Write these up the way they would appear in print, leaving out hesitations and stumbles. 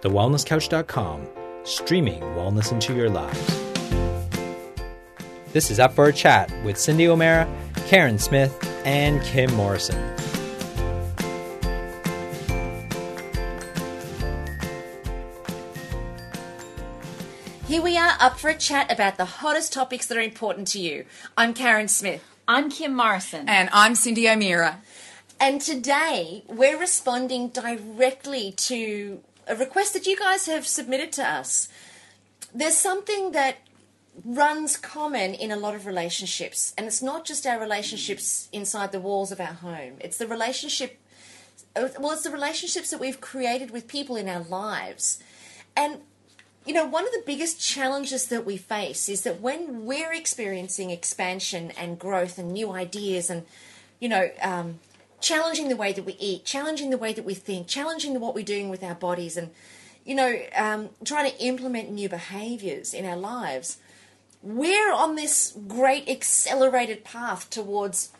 TheWellnessCouch.com, streaming wellness into your lives. This is Up for a Chat with Cindy O'Meara, Karen Smith, and Kim Morrison. Here we are, up for a chat about the hottest topics that are important to you. I'm Karen Smith. I'm Kim Morrison. And I'm Cindy O'Meara. And today we're responding directly to a request that you guys have submitted to us. There's something that runs common in a lot of relationships, and it's not just our relationships inside the walls of our home. It's the relationships that we've created with people in our lives. And you know, one of the biggest challenges that we face is that when we're experiencing expansion and growth and new ideas and, challenging the way that we eat, challenging the way that we think, challenging what we're doing with our bodies and, trying to implement new behaviours in our lives, we're on this great accelerated path towards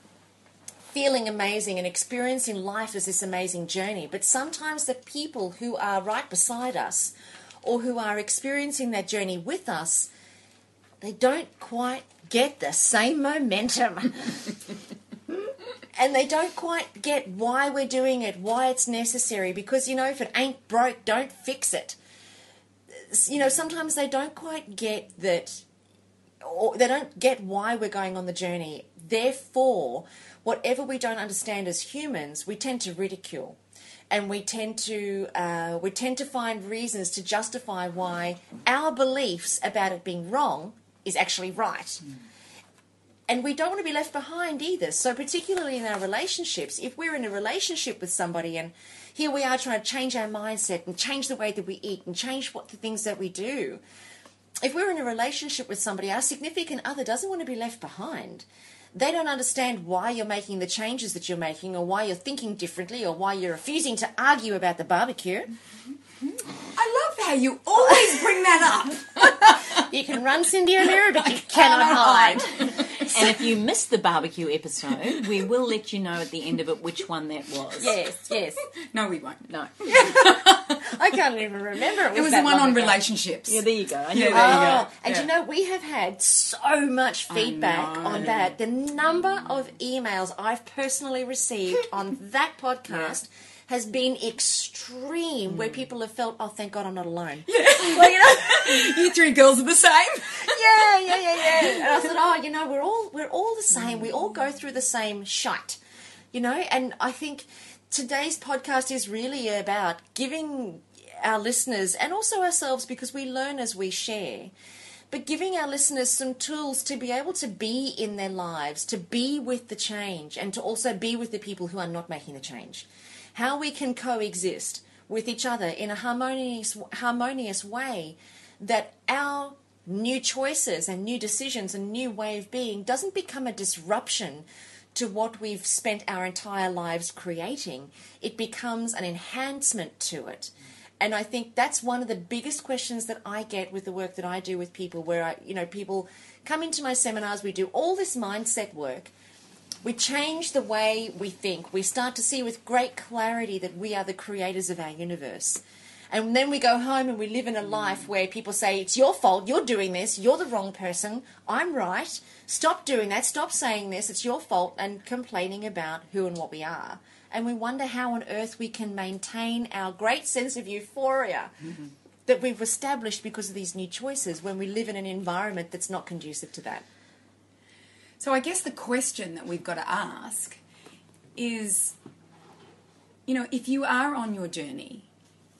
feeling amazing and experiencing life as this amazing journey. But sometimes the people who are right beside us or who are experiencing that journey with us, they don't quite get the same momentum. And they don't quite get why we're doing it, why it's necessary, because, if it ain't broke, don't fix it. Sometimes they don't quite get that, or they don't get why we're going on the journey. Therefore, whatever we don't understand as humans, we tend to ridicule. And we tend to find reasons to justify why our beliefs about it being wrong is actually right. Mm. And we don't want to be left behind either. So particularly in our relationships, if we're in a relationship with somebody and here we are trying to change our mindset and change the way that we eat and change the things that we do, if we're in a relationship with somebody, our significant other doesn't want to be left behind. They don't understand why you're making the changes that you're making or why you're thinking differently or why you're refusing to argue about the barbecue. I love how you always bring that up. You can run, Cindy O'Meara, but you cannot hide. And if you missed the barbecue episode, we will let you know at the end of it which one that was. Yes. No, we won't. No. I can't even remember. It was the one on relationships. Yeah, there you go. There you go. And we have had so much feedback on that. The number of emails I've personally received on that podcast has been extreme, where people have felt, oh, thank God I'm not alone. Yeah. Well, you three girls are the same. Yeah. And I thought, we're all the same. We all go through the same shite, And I think today's podcast is really about giving our listeners and also ourselves, because we learn as we share, but giving our listeners some tools to be able to be in their lives, to be with the change, and to also be with the people who are not making the change. How we can coexist with each other in a harmonious way, that our new choices and new decisions and new way of being doesn't become a disruption to what we've spent our entire lives creating. It becomes an enhancement to it. And I think that's one of the biggest questions that I get with the work that I do with people, where people come into my seminars, we do all this mindset work. We change the way we think. We start to see with great clarity that we are the creators of our universe. And then we go home and we live in a life where people say, it's your fault, you're doing this, you're the wrong person, I'm right, stop doing that, stop saying this, it's your fault, and complaining about who and what we are. And we wonder how on earth we can maintain our great sense of euphoria that we've established because of these new choices when we live in an environment that's not conducive to that. So I guess the question that we've got to ask is, if you are on your journey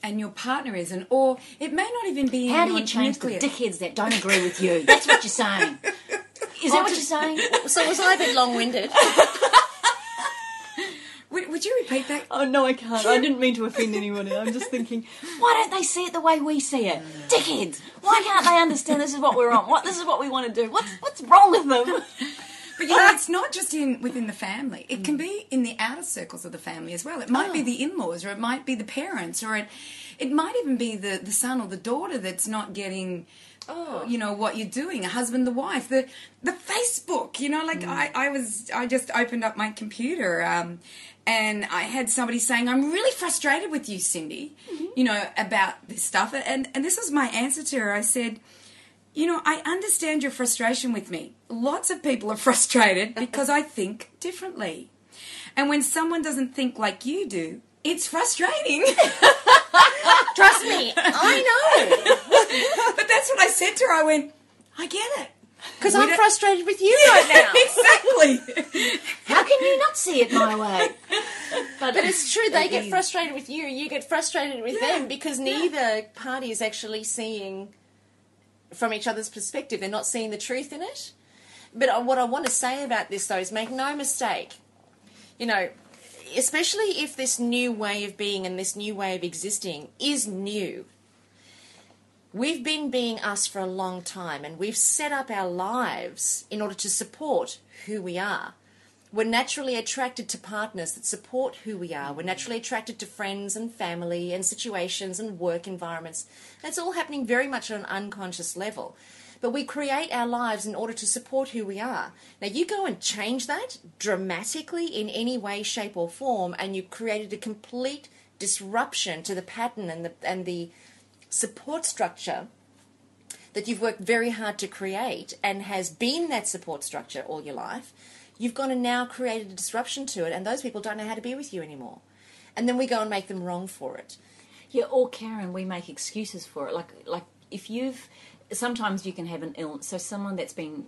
and your partner isn't, or it may not even be... How do you change the dickheads that don't agree with you? That's what you're saying. Is that what you're saying? So was I a bit long-winded? Would you repeat that? Oh, no, I can't. I didn't mean to offend anyone. I'm just thinking, why don't they see it the way we see it? Dickheads! Why can't they understand this is what we're on? This is what we want to do? What's wrong with them? But you know, it's not just within the family. It can be in the outer circles of the family as well. It might be the in-laws, or it might be the parents, or it might even be the son or the daughter that's not getting, you know, what you're doing. A husband, the wife, the Facebook. You know, like I just opened up my computer, and I had somebody saying, "I'm really frustrated with you, Cindy," you know, about this stuff. And this was my answer to her. I said, you know, I understand your frustration with me. Lots of people are frustrated because I think differently. And when someone doesn't think like you do, it's frustrating. Trust me, I know. But that's what I said to her. I went, I get it. Because I'm frustrated with you right now. Exactly. How can you not see it my way? But it's true, they get frustrated with you, you get frustrated with them, because neither party is actually seeing from each other's perspective. They're not seeing the truth in it. But what I want to say about this, though, is make no mistake, you know, especially if this new way of being and this new way of existing is new. We've been being us for a long time, and we've set up our lives in order to support who we are. We're naturally attracted to partners that support who we are. We're naturally attracted to friends and family and situations and work environments. That's all happening very much on an unconscious level. But we create our lives in order to support who we are. Now, you go and change that dramatically in any way, shape, or form, and you've created a complete disruption to the pattern and the support structure that you've worked very hard to create and has been that support structure all your life. You've gone and now created a disruption to it, and those people don't know how to be with you anymore. And then we go and make them wrong for it. Yeah, or Karen, we make excuses for it. Like if sometimes you can have an illness. So someone that's been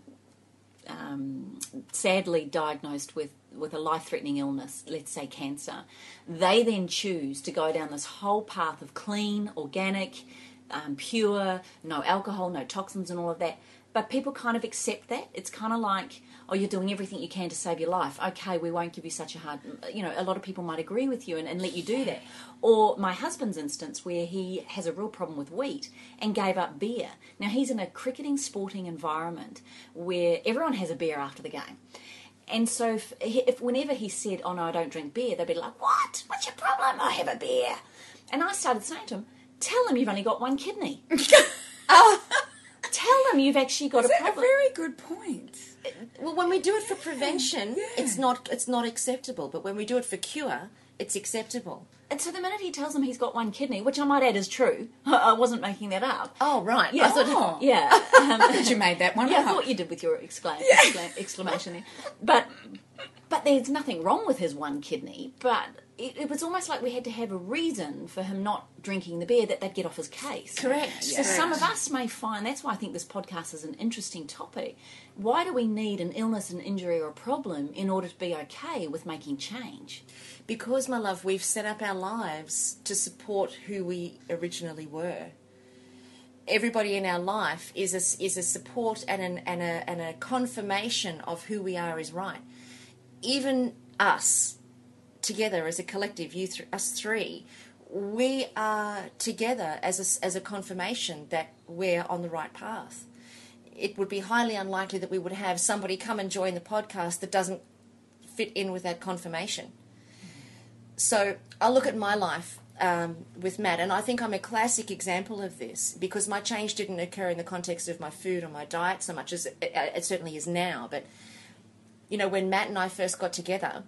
sadly diagnosed with a life-threatening illness, let's say cancer, they then choose to go down this whole path of clean, organic, pure, no alcohol, no toxins and all of that. But people kind of accept that. It's kind of like, oh, you're doing everything you can to save your life. Okay, we won't give you such a hard... You know, a lot of people might agree with you and let you do that. Or my husband's instance, where he has a real problem with wheat and gave up beer. Now, he's in a cricketing, sporting environment where everyone has a beer after the game. And so if whenever he said, oh, no, I don't drink beer, they'd be like, what? What's your problem? I have a beer. And I started saying to him, tell him you've only got one kidney. Tell them you've actually got a problem. That's a very good point. Well, when we do it for prevention, it's not acceptable. But when we do it for cure, it's acceptable. And so the minute he tells them he's got one kidney, which I might add is true, I wasn't making that up. Oh, right. Yeah, yeah. I thought you made that one up. Yeah, I thought you did with your exclamation there. But there's nothing wrong with his one kidney. But it was almost like we had to have a reason for him not drinking the beer that they'd get off his case. Correct. So some of us may find, that's why I think this podcast is an interesting topic. Why do we need an illness, an injury or a problem in order to be okay with making change? Because, my love, we've set up our lives to support who we originally were. Everybody in our life is a support and a confirmation of who we are is right. Even us, together as a collective, us three, we are together as a confirmation that we're on the right path. It would be highly unlikely that we would have somebody come and join the podcast that doesn't fit in with that confirmation. So I look at my life with Matt, and I think I'm a classic example of this, because my change didn't occur in the context of my food or my diet so much as it certainly is now. But, you know, when Matt and I first got together,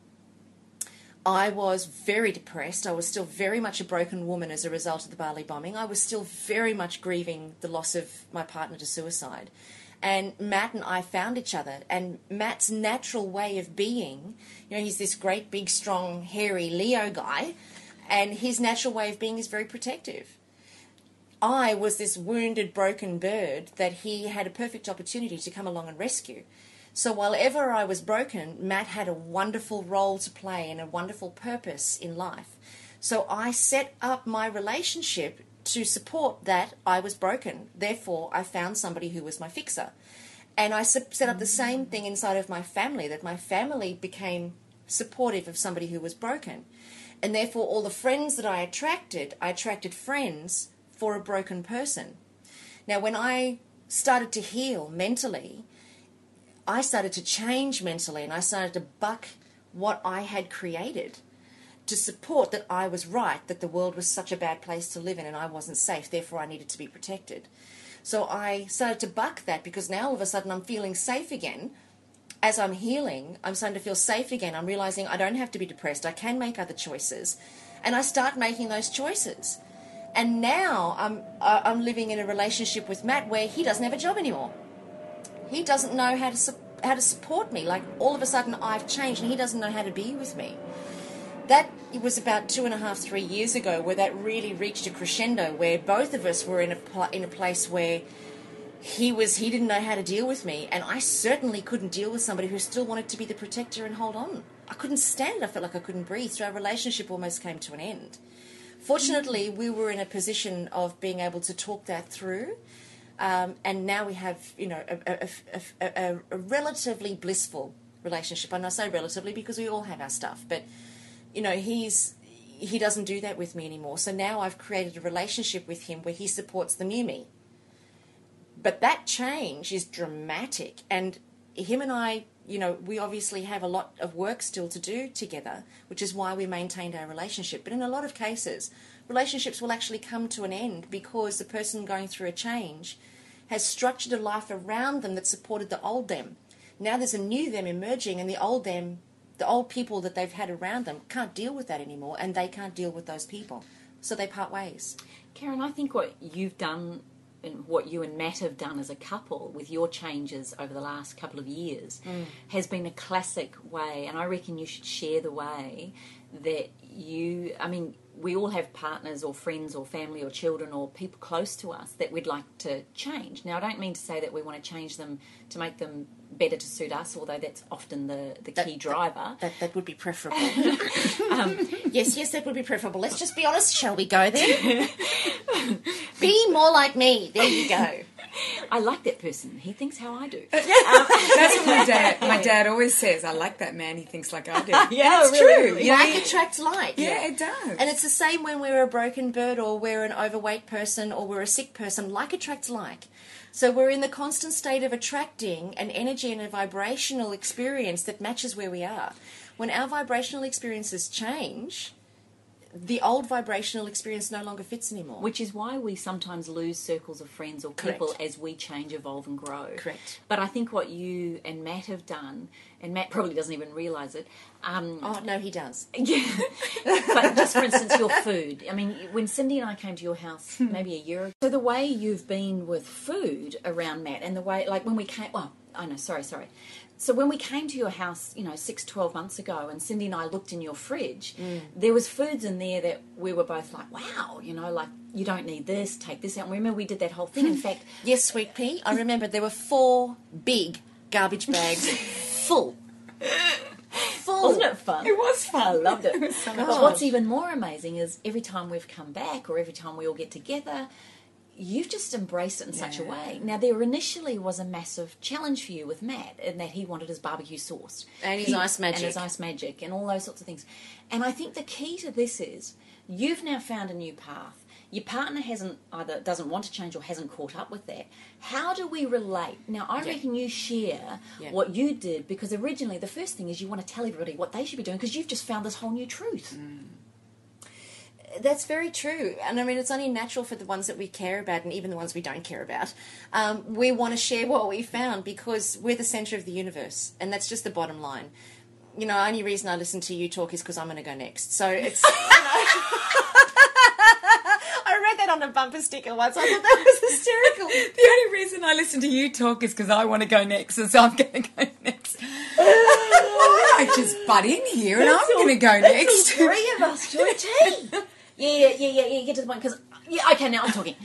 I was very depressed. I was still very much a broken woman as a result of the Bali bombing. I was still very much grieving the loss of my partner to suicide. And Matt and I found each other. And Matt's natural way of being, you know, he's this great, big, strong, hairy Leo guy, and his natural way of being is very protective. I was this wounded, broken bird that he had a perfect opportunity to come along and rescue. So while ever I was broken, Matt had a wonderful role to play and a wonderful purpose in life. So I set up my relationship to support that I was broken. Therefore, I found somebody who was my fixer. And I set up the same thing inside of my family, that my family became supportive of somebody who was broken. And therefore, all the friends that I attracted friends for a broken person. Now, when I started to heal mentally, I started to change mentally, and I started to buck what I had created to support that I was right, that the world was such a bad place to live in and I wasn't safe, therefore I needed to be protected. So I started to buck that, because now all of a sudden I'm feeling safe again. As I'm healing, I'm starting to feel safe again. I'm realizing I don't have to be depressed. I can make other choices. And I start making those choices. And now I'm living in a relationship with Matt where he doesn't have a job anymore. He doesn't know how to support me. Like, all of a sudden I've changed and he doesn't know how to be with me. That it was about 2.5, 3 years ago where that really reached a crescendo, where both of us were in a place where he didn't know how to deal with me, and I certainly couldn't deal with somebody who still wanted to be the protector and hold on. I couldn't stand it. I felt like I couldn't breathe, so our relationship almost came to an end. Fortunately, we were in a position of being able to talk that through, and now we have, a relatively blissful relationship. And I say relatively because we all have our stuff, but he doesn't do that with me anymore. So now I've created a relationship with him where he supports the new me. But that change is dramatic, and him and I, we obviously have a lot of work still to do together, which is why we maintained our relationship. But in a lot of cases, relationships will actually come to an end because the person going through a change has structured a life around them that supported the old them. Now there's a new them emerging, and the old people that they've had around them can't deal with that anymore, and they can't deal with those people. So they part ways. Karen, I think what you've done and what you and Matt have done as a couple with your changes over the last couple of years has been a classic way, and I reckon you should share the way that we all have partners or friends or family or children or people close to us that we'd like to change. Now, I don't mean to say that we want to change them to make them better to suit us, although that's often the key driver. That would be preferable. Yes, that would be preferable. Let's just be honest, shall we go there? Be more like me. There you go. I like that person. He thinks how I do. That's what my dad always says. I like that man. He thinks like I do. Yeah, it's really, true. really. Like attracts like. Yeah, it does. And it's the same when we're a broken bird or we're an overweight person or we're a sick person. Like attracts like. So we're in the constant state of attracting an energy and a vibrational experience that matches where we are. When our vibrational experiences change, the old vibrational experience no longer fits anymore. Which is why we sometimes lose circles of friends or people Correct. as we change, evolve and grow. Correct. But I think what you and Matt have done, and Matt probably doesn't even realise it. Oh, no, he does. Yeah. But just for instance, your food. I mean, when Cindy and I came to your house maybe a year ago, so the way you've been with food around Matt and the way, like when we came, sorry. So when we came to your house, 6, 12 months ago, and Cindy and I looked in your fridge, there was foods in there that we were both like, wow, like, you don't need this, take this out. And remember we did that whole thing. In fact... Yes, Sweet Pea, I remember there were 4 big garbage bags full. Wasn't it fun? It was fun. I loved it. It was so much But fun. what's even more amazing is every time we've come back or every time we all get together, you've just embraced it in such a way. Now, there initially was a massive challenge for you with Matt in that he wanted his barbecue sauce. And his ice magic. And his ice magic and all those sorts of things. And I think the key to this is you've now found a new path. Your partner doesn't want to change or hasn't caught up with that. How do we relate? Now, I reckon you share what you did, because originally the first thing is you want to tell everybody what they should be doing because you've just found this whole new truth. That's very true. And I mean, it's only natural for the ones that we care about and even the ones we don't care about. We want to share what we found because we're the centre of the universe. And that's just the bottom line. Only reason I listen to you talk is because I'm going to go next. So it's... I read that on a bumper sticker once. I thought that was hysterical. The only reason I listen to you talk is because I want to go next, and so I'm going to go next. I just butt in here, and I'm going to go next. 3 of us to a team. Yeah, get to the point, because... Yeah, okay, now I'm talking.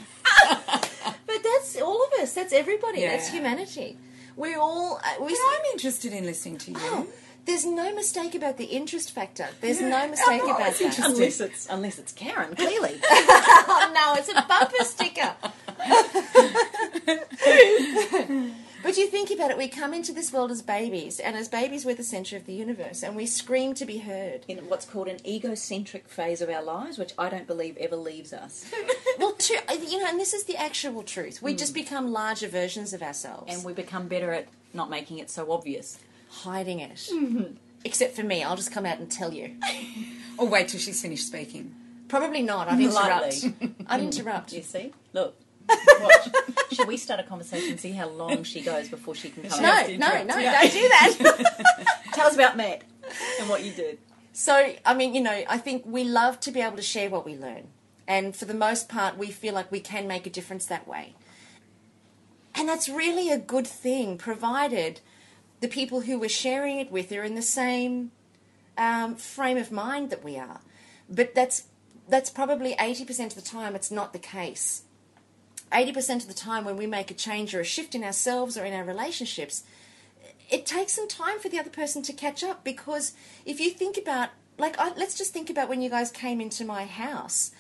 But that's all of us. That's everybody. Yeah. That's humanity. We're all... But I'm interested in listening to you. There's no mistake about the interest factor. There's no mistake I'm about always that. interested. Unless it's Karen, clearly. Oh, no, it's a bumper sticker. But you think about it, we come into this world as babies, and as babies we're the centre of the universe, and we scream to be heard. In what's called an egocentric phase of our lives, which I don't believe ever leaves us. Well, and this is the actual truth. We just become larger versions of ourselves. And we become better at not making it so obvious. Hiding it. Mm-hmm. Except for me, I'll just come out and tell you. Or wait till she's finished speaking. Probably not. I'd interrupt. I'd interrupt. You see? Look. Watch. Should we start a conversation and see how long she goes before she can come No, out? don't do that. Tell us about Matt and what you did. So, I mean, I think we love to be able to share what we learn. And for the most part, we feel like we can make a difference that way. And that's really a good thing, provided the people who we're sharing it with are in the same frame of mind that we are. But that's probably 80% of the time it's not the case. 80% of the time when we make a change or a shift in ourselves or in our relationships, it takes some time for the other person to catch up, because if you think about, let's just think about when you guys came into my house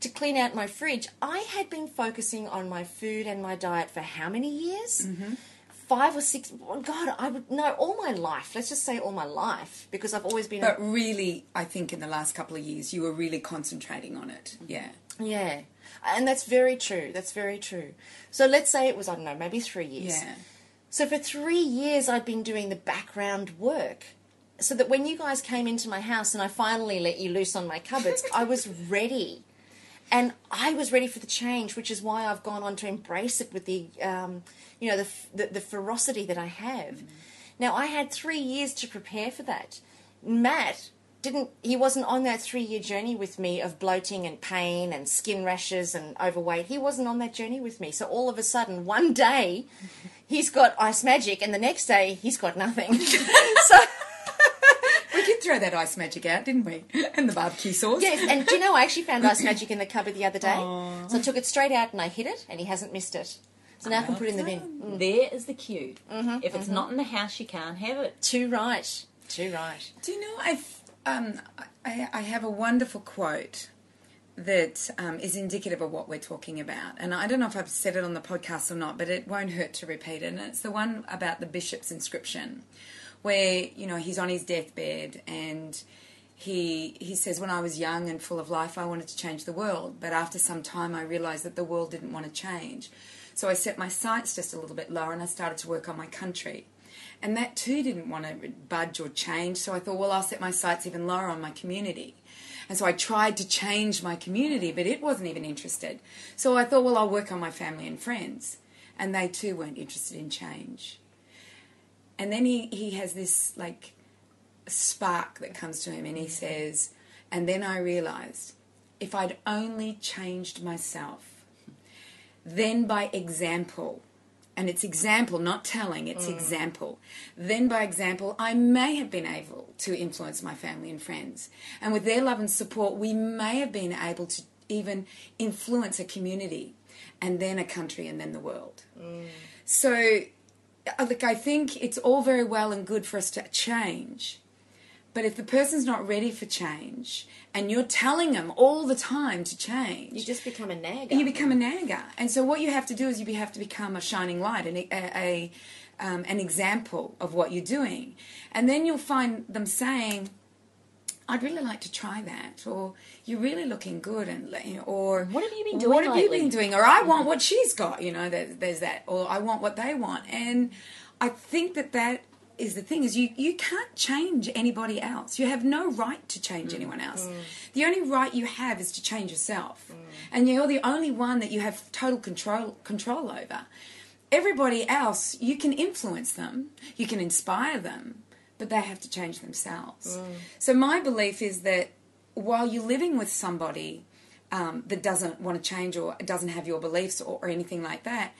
to clean out my fridge. I had been focusing on my food and my diet for how many years? 5 or 6, God, I would know all my life. Let's just say all my life, because I've always been... But really, I think in the last couple of years, you were really concentrating on it. Yeah. Yeah. And that's very true. That's very true. So let's say it was, I don't know, maybe 3 years. Yeah. So for 3 years, I'd been doing the background work, so that when you guys came into my house and I finally let you loose on my cupboards, I was ready. And I was ready for the change, which is why I've gone on to embrace it with the, the ferocity that I have. Now, I had 3 years to prepare for that. Matt he wasn't on that 3-year journey with me of bloating and pain and skin rashes and overweight. He wasn't on that journey with me. So all of a sudden, one day, he's got ice magic, and the next day, he's got nothing. So... We did throw that ice magic out, didn't we? And the barbecue sauce. Yes, and do you know, I actually found ice magic in the cupboard the other day. Aww. So I took it straight out and I hid it, and he hasn't missed it. So now I can put it in the bin. There is the cue. If it's not in the house, you can't have it. Too right. Too right. Do you know, I have a wonderful quote that is indicative of what we're talking about. And I don't know if I've said it on the podcast or not, but it won't hurt to repeat it. And it's the one about the bishop's inscription, where, he's on his deathbed and he says, when I was young and full of life, I wanted to change the world. But after some time, I realised that the world didn't want to change. So I set my sights just a little bit lower and I started to work on my country. And that too didn't want to budge or change. So I thought, well, I'll set my sights even lower on my community. And so I tried to change my community, but it wasn't even interested. So I thought, well, I'll work on my family and friends. And they too weren't interested in change. And then he has this, spark that comes to him, and he says, and then I realised, if I'd only changed myself, then by example, and it's example, not telling, it's example, then by example, I may have been able to influence my family and friends. And with their love and support, we may have been able to even influence a community, and then a country, and then the world. So... I think it's all very well and good for us to change, but if the person's not ready for change and you're telling them all the time to change... You just become a nagger. You become a nagger. And so what you have to do is you have to become a shining light, an example of what you're doing. And then you'll find them saying, I'd really like to try that, or you're really looking good, and or what have you been doing What have lately? you been doing? Or I want what she's got, there's that, or I want what they want. And I think that is the thing, is you can't change anybody else. You have no right to change anyone else. The only right you have is to change yourself, and you're the only one that you have total control over. Everybody else, you can influence them, you can inspire them, but they have to change themselves. So my belief is that while you're living with somebody that doesn't want to change or doesn't have your beliefs or anything like that,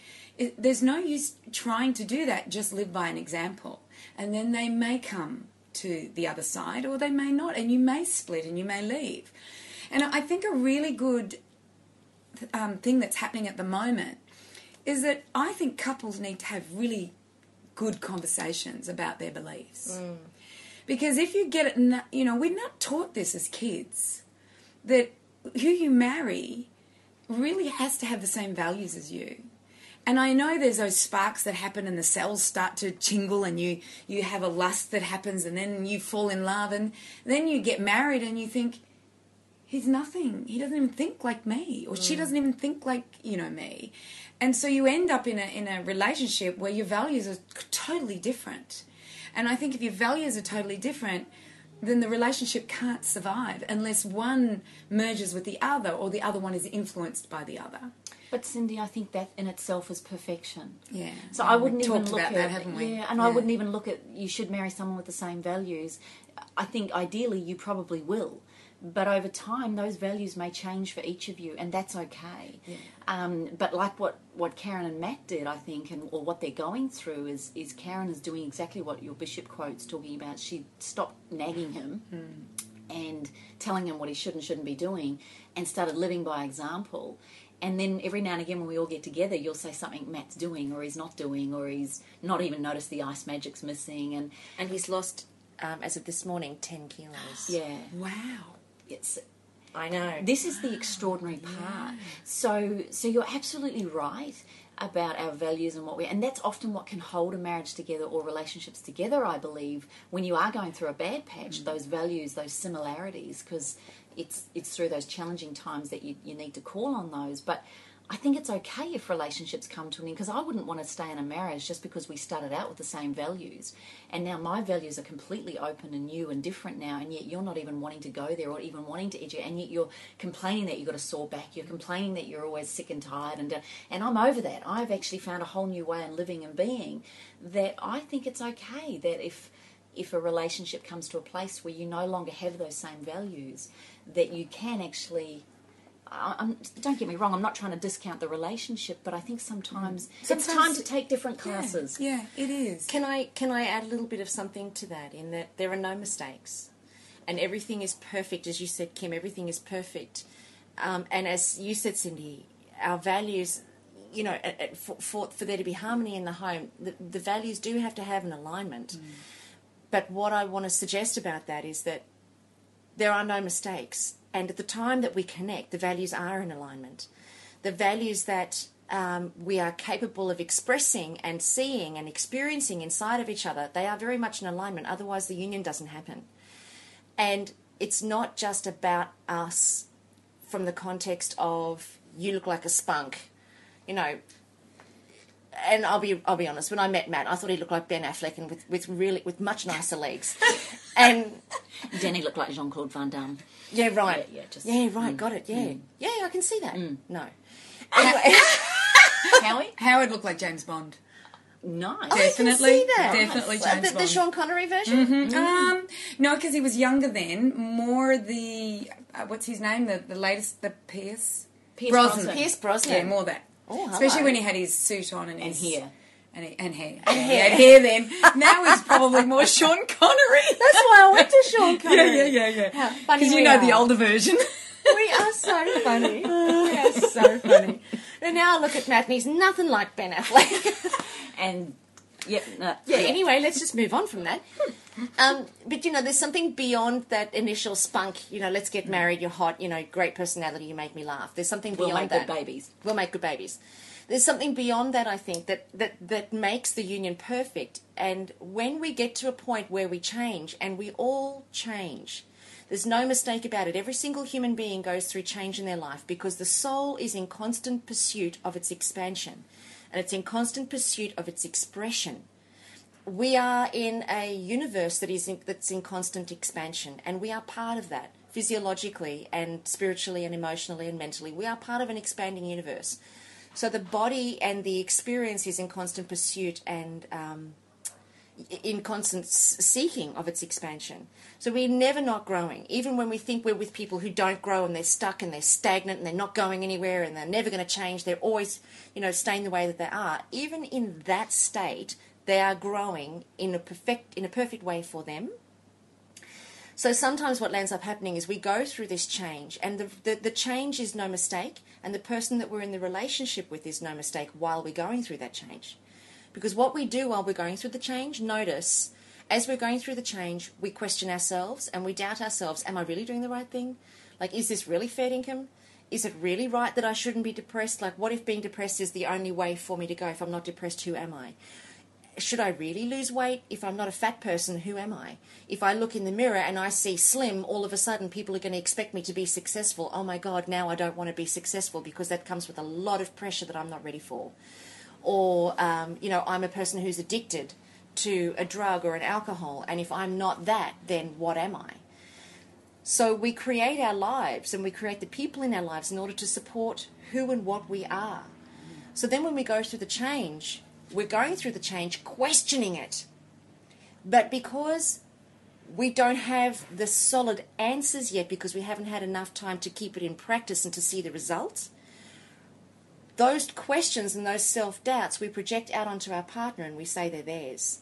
there's no use trying to do that. Just live by an example. And then they may come to the other side, or they may not, and you may split and you may leave. And I think a really good thing that's happening at the moment is that I think couples need to have really good conversations about their beliefs. Because if you get it, we're not taught this as kids, that who you marry really has to have the same values as you. And I know there's those sparks that happen and the cells start to tingle and you have a lust that happens and then you fall in love and then you get married and you think, he's nothing. He doesn't even think like me, or she doesn't even think like, me. And so you end up in a relationship where your values are totally different. And I think if your values are totally different, then the relationship can't survive unless one merges with the other or the other one is influenced by the other. But Cindy, I think that in itself is perfection. Yeah. So I wouldn't We've even talked look about at that, haven't we? Yeah, and I wouldn't even look at you should marry someone with the same values. I think ideally you probably will. But over time, those values may change for each of you, and that's okay. Yeah. But like what Karen and Matt did, I think, or what they're going through is Karen is doing exactly what your Bishop quote's talking about. She stopped nagging him and telling him what he should and shouldn't be doing, and started living by example. And then every now and again when we all get together, you'll say something Matt's doing or he's not doing or he's not even noticed the ice magic's missing. And he's lost, as of this morning, 10 kilos. Yeah. Wow. I know. This is the extraordinary part. So you're absolutely right about our values and and that's often what can hold a marriage together or relationships together, I believe, when you are going through a bad patch, those values, those similarities, because it's through those challenging times that you need to call on those. But I think it's okay if relationships come to an end, because I wouldn't want to stay in a marriage just because we started out with the same values and now my values are completely open and new and different now, and yet you're not even wanting to go there or even wanting to educate, and yet you're complaining that you've got a sore back, you're complaining that you're always sick and tired, and I'm over that. I've actually found a whole new way of living and being that I think it's okay that if a relationship comes to a place where you no longer have those same values, that you can actually... don't get me wrong, I'm not trying to discount the relationship, but I think sometimes it's time to take different classes. Yeah, it is. Can I add a little bit of something to that, in that there are no mistakes and everything is perfect, as you said, Kim, everything is perfect. And as you said, Cindy, our values, for there to be harmony in the home, the values do have to have an alignment. But what I want to suggest about that is that there are no mistakes. And at the time that we connect, the values are in alignment. The values that we are capable of expressing and seeing and experiencing inside of each other, they are very much in alignment. Otherwise, the union doesn't happen. And it's not just about us from the context of, you look like a spunk, And I'll be honest, when I met Matt, I thought he looked like Ben Affleck and with much nicer legs. And Danny looked like Jean-Claude Van Damme. Yeah, right. Yeah, right, got it, yeah. Yeah, I can see that. No. Howie? Howard looked like James Bond. Nice. I can see that. Definitely James Bond. The Sean Connery version? No, because he was younger then. More the, what's his name? The latest, the Pierce Brosnan. Pierce Brosnan. Yeah, more that. Oh, especially when he had his suit on and his hair. And hair. He had hair then. Now he's probably more Sean Connery. That's why I went to Sean Connery. Yeah. How funny because we you know are. the older version. We are so funny. We are so funny. And now I look at Matt and he's nothing like Ben Affleck. And anyway, let's just move on from that. But there's something beyond that initial spunk, let's get married, you're hot, great personality, you make me laugh. There's something beyond we'll make that. good babies. We'll make good babies. There's something beyond that, I think, that makes the union perfect. And when we get to a point where we change, and we all change, there's no mistake about it. Every single human being goes through change in their life because the soul is in constant pursuit of its expansion. And it's in constant pursuit of its expression. We are in a universe that's in constant expansion, and we are part of that, physiologically and spiritually and emotionally and mentally. We are part of an expanding universe. So the body and the experience is in constant pursuit and in constant seeking of its expansion. So we're never not growing. Even when we think we're with people who don't grow and they're stuck and they're stagnant and they're not going anywhere and they're never going to change, they're always, staying the way that they are. Even in that state, they are growing in a perfect way for them. So sometimes what ends up happening is we go through this change, and the change is no mistake, and the person that we're in the relationship with is no mistake while we're going through that change. Because what we do while we're going through the change, notice, as we're going through the change, we question ourselves and we doubt ourselves. Am I really doing the right thing? Like, is this really fair income? Is it really right that I shouldn't be depressed? Like, what if being depressed is the only way for me to go? If I'm not depressed, who am I? Should I really lose weight? If I'm not a fat person, who am I? If I look in the mirror and I see slim, all of a sudden people are going to expect me to be successful. Oh my God, now I don't want to be successful because that comes with a lot of pressure that I'm not ready for. Or, I'm a person who's addicted to a drug or an alcohol, and if I'm not that, then what am I? So we create our lives and we create the people in our lives in order to support who and what we are. So then when we go through the change, we're going through the change, questioning it. But because we don't have the solid answers yet, because we haven't had enough time to keep it in practice and to see the results, those questions and those self-doubts we project out onto our partner and we say they're theirs.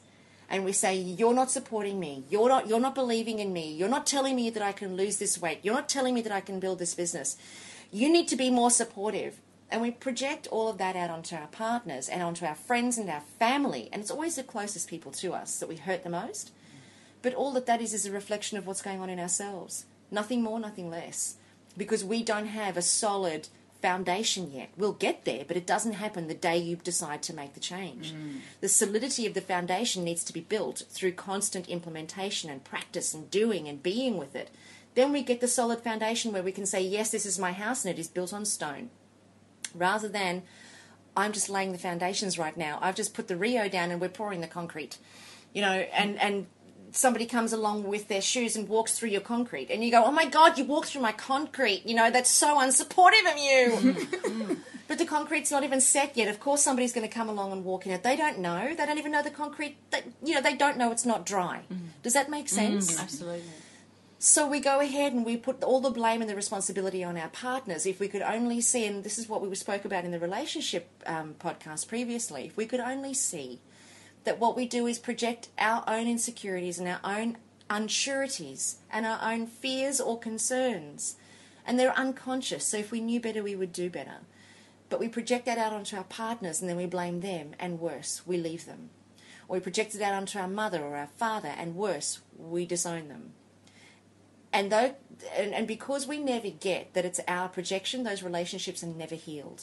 And we say, you're not supporting me, you're not believing in me, you're not telling me that I can lose this weight, you're not telling me that I can build this business. You need to be more supportive. And we project all of that out onto our partners and onto our friends and our family. And it's always the closest people to us that we hurt the most. But all that is a reflection of what's going on in ourselves. Nothing more, nothing less. Because we don't have a solid foundation yet. We'll get there, but it doesn't happen the day you decide to make the change. The solidity of the foundation needs to be built through constant implementation and practice and doing and being with it. Then we get the solid foundation where we can say, yes, this is my house and it is built on stone. Rather than, I'm just laying the foundations right now. I've just put the Rio down and we're pouring the concrete. And somebody comes along with their shoes and walks through your concrete. And you go, oh my God, you walked through my concrete. That's so unsupportive of you. But the concrete's not even set yet. Of course somebody's going to come along and walk in it. They don't know. They don't even know the concrete. They don't know it's not dry. Does that make sense? Absolutely. So we go ahead and we put all the blame and the responsibility on our partners. If we could only see, and this is what we spoke about in the relationship podcast previously, if we could only see that what we do is project our own insecurities and our own unsureties and our own fears or concerns, and they're unconscious, so if we knew better we would do better. But we project that out onto our partners and then we blame them, and worse, we leave them. Or we project it out onto our mother or our father, and worse, we disown them. And because we never get that it's our projection, those relationships are never healed.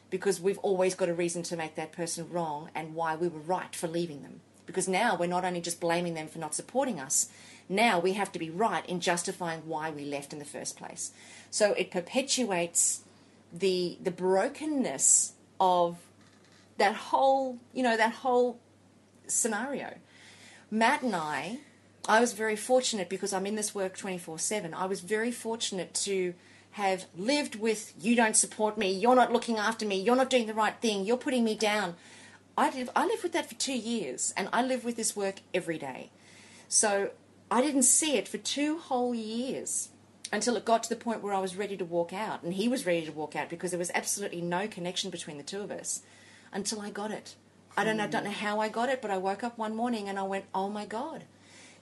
Because we've always got a reason to make that person wrong and why we were right for leaving them. Because now we're not only just blaming them for not supporting us, now we have to be right in justifying why we left in the first place. So it perpetuates the brokenness of that whole scenario. Matt and I was very fortunate, because I'm in this work 24/7. I was very fortunate to have lived with, you don't support me, you're not looking after me, you're not doing the right thing, you're putting me down. I lived with that for 2 years, and I live with this work every day. So I didn't see it for 2 whole years until it got to the point where I was ready to walk out, and he was ready to walk out, because there was absolutely no connection between the two of us until I got it. I don't know how I got it, but I woke up one morning and I went, oh my God.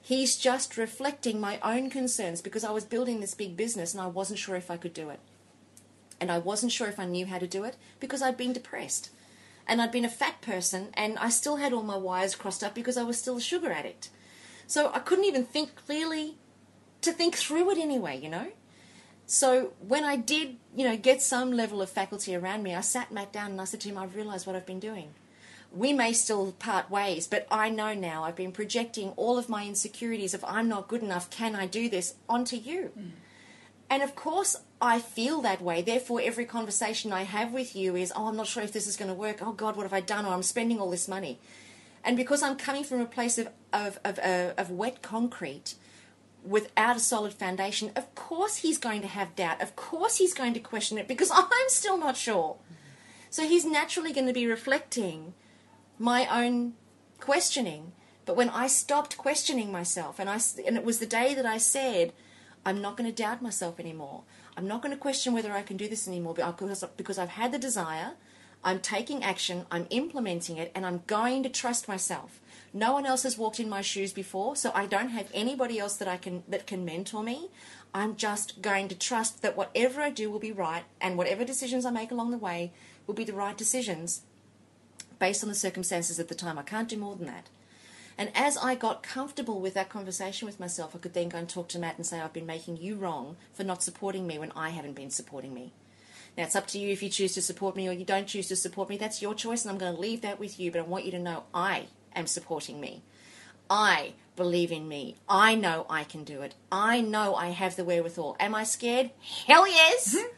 He's just reflecting my own concerns, because I was building this big business and I wasn't sure if I could do it. And I wasn't sure if I knew how to do it, because I'd been depressed. And I'd been a fat person, and I still had all my wires crossed up because I was still a sugar addict. So I couldn't even think clearly to think through it anyway, So when I did, get some level of faculty around me, I sat Matt down and I said to him, I've realised what I've been doing. We may still part ways, but I know now I've been projecting all of my insecurities of I'm not good enough, can I do this, onto you. And of course I feel that way. Therefore, every conversation I have with you is, oh, I'm not sure if this is going to work. Oh, God, what have I done? Or I'm spending all this money. And because I'm coming from a place of wet concrete without a solid foundation, of course he's going to have doubt. Of course he's going to question it, because I'm still not sure. So he's naturally going to be reflecting my own questioning. But when I stopped questioning myself, and it was the day that I said, I'm not going to doubt myself anymore. I'm not going to question whether I can do this anymore, because I've had the desire, I'm taking action, I'm implementing it, and I'm going to trust myself. No one else has walked in my shoes before, so I don't have anybody else that can mentor me. I'm just going to trust that whatever I do will be right, and whatever decisions I make along the way will be the right decisions based on the circumstances at the time. I can't do more than that. And as I got comfortable with that conversation with myself, I could then go and talk to Matt and say, I've been making you wrong for not supporting me when I haven't been supporting me. Now, it's up to you if you choose to support me or you don't choose to support me. That's your choice, and I'm going to leave that with you. But I want you to know I am supporting me. I believe in me. I know I can do it. I know I have the wherewithal. Am I scared? Hell yes! Mm-hmm.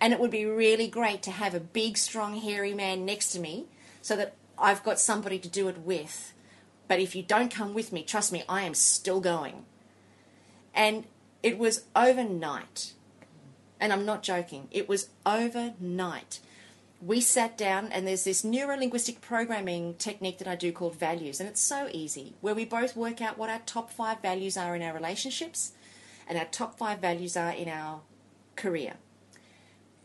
And it would be really great to have a big, strong, hairy man next to me so that I've got somebody to do it with. But if you don't come with me, trust me, I am still going. And it was overnight. And I'm not joking. It was overnight. We sat down, and there's this neuro-linguistic programming technique that I do called values, and it's so easy, where we both work out what our top 5 values are in our relationships and our top 5 values are in our career.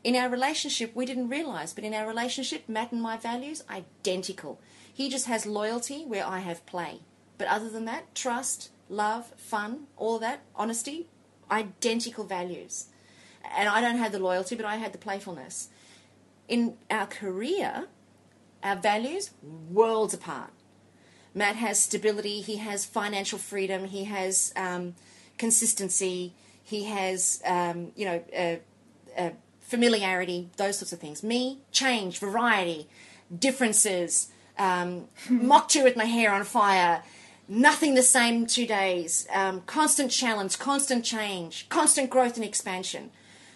In our relationship, we didn't realize, but in our relationship, Matt and my values, identical. He just has loyalty where I have play. But other than that, trust, love, fun, all that, honesty, identical values. And I don't have the loyalty, but I had the playfulness. In our career, our values, worlds apart. Matt has stability, he has financial freedom, he has consistency, he has, familiarity, those sorts of things. Me, change, variety, differences, mock to with my hair on fire, nothing the same 2 days, constant challenge, constant change, constant growth and expansion.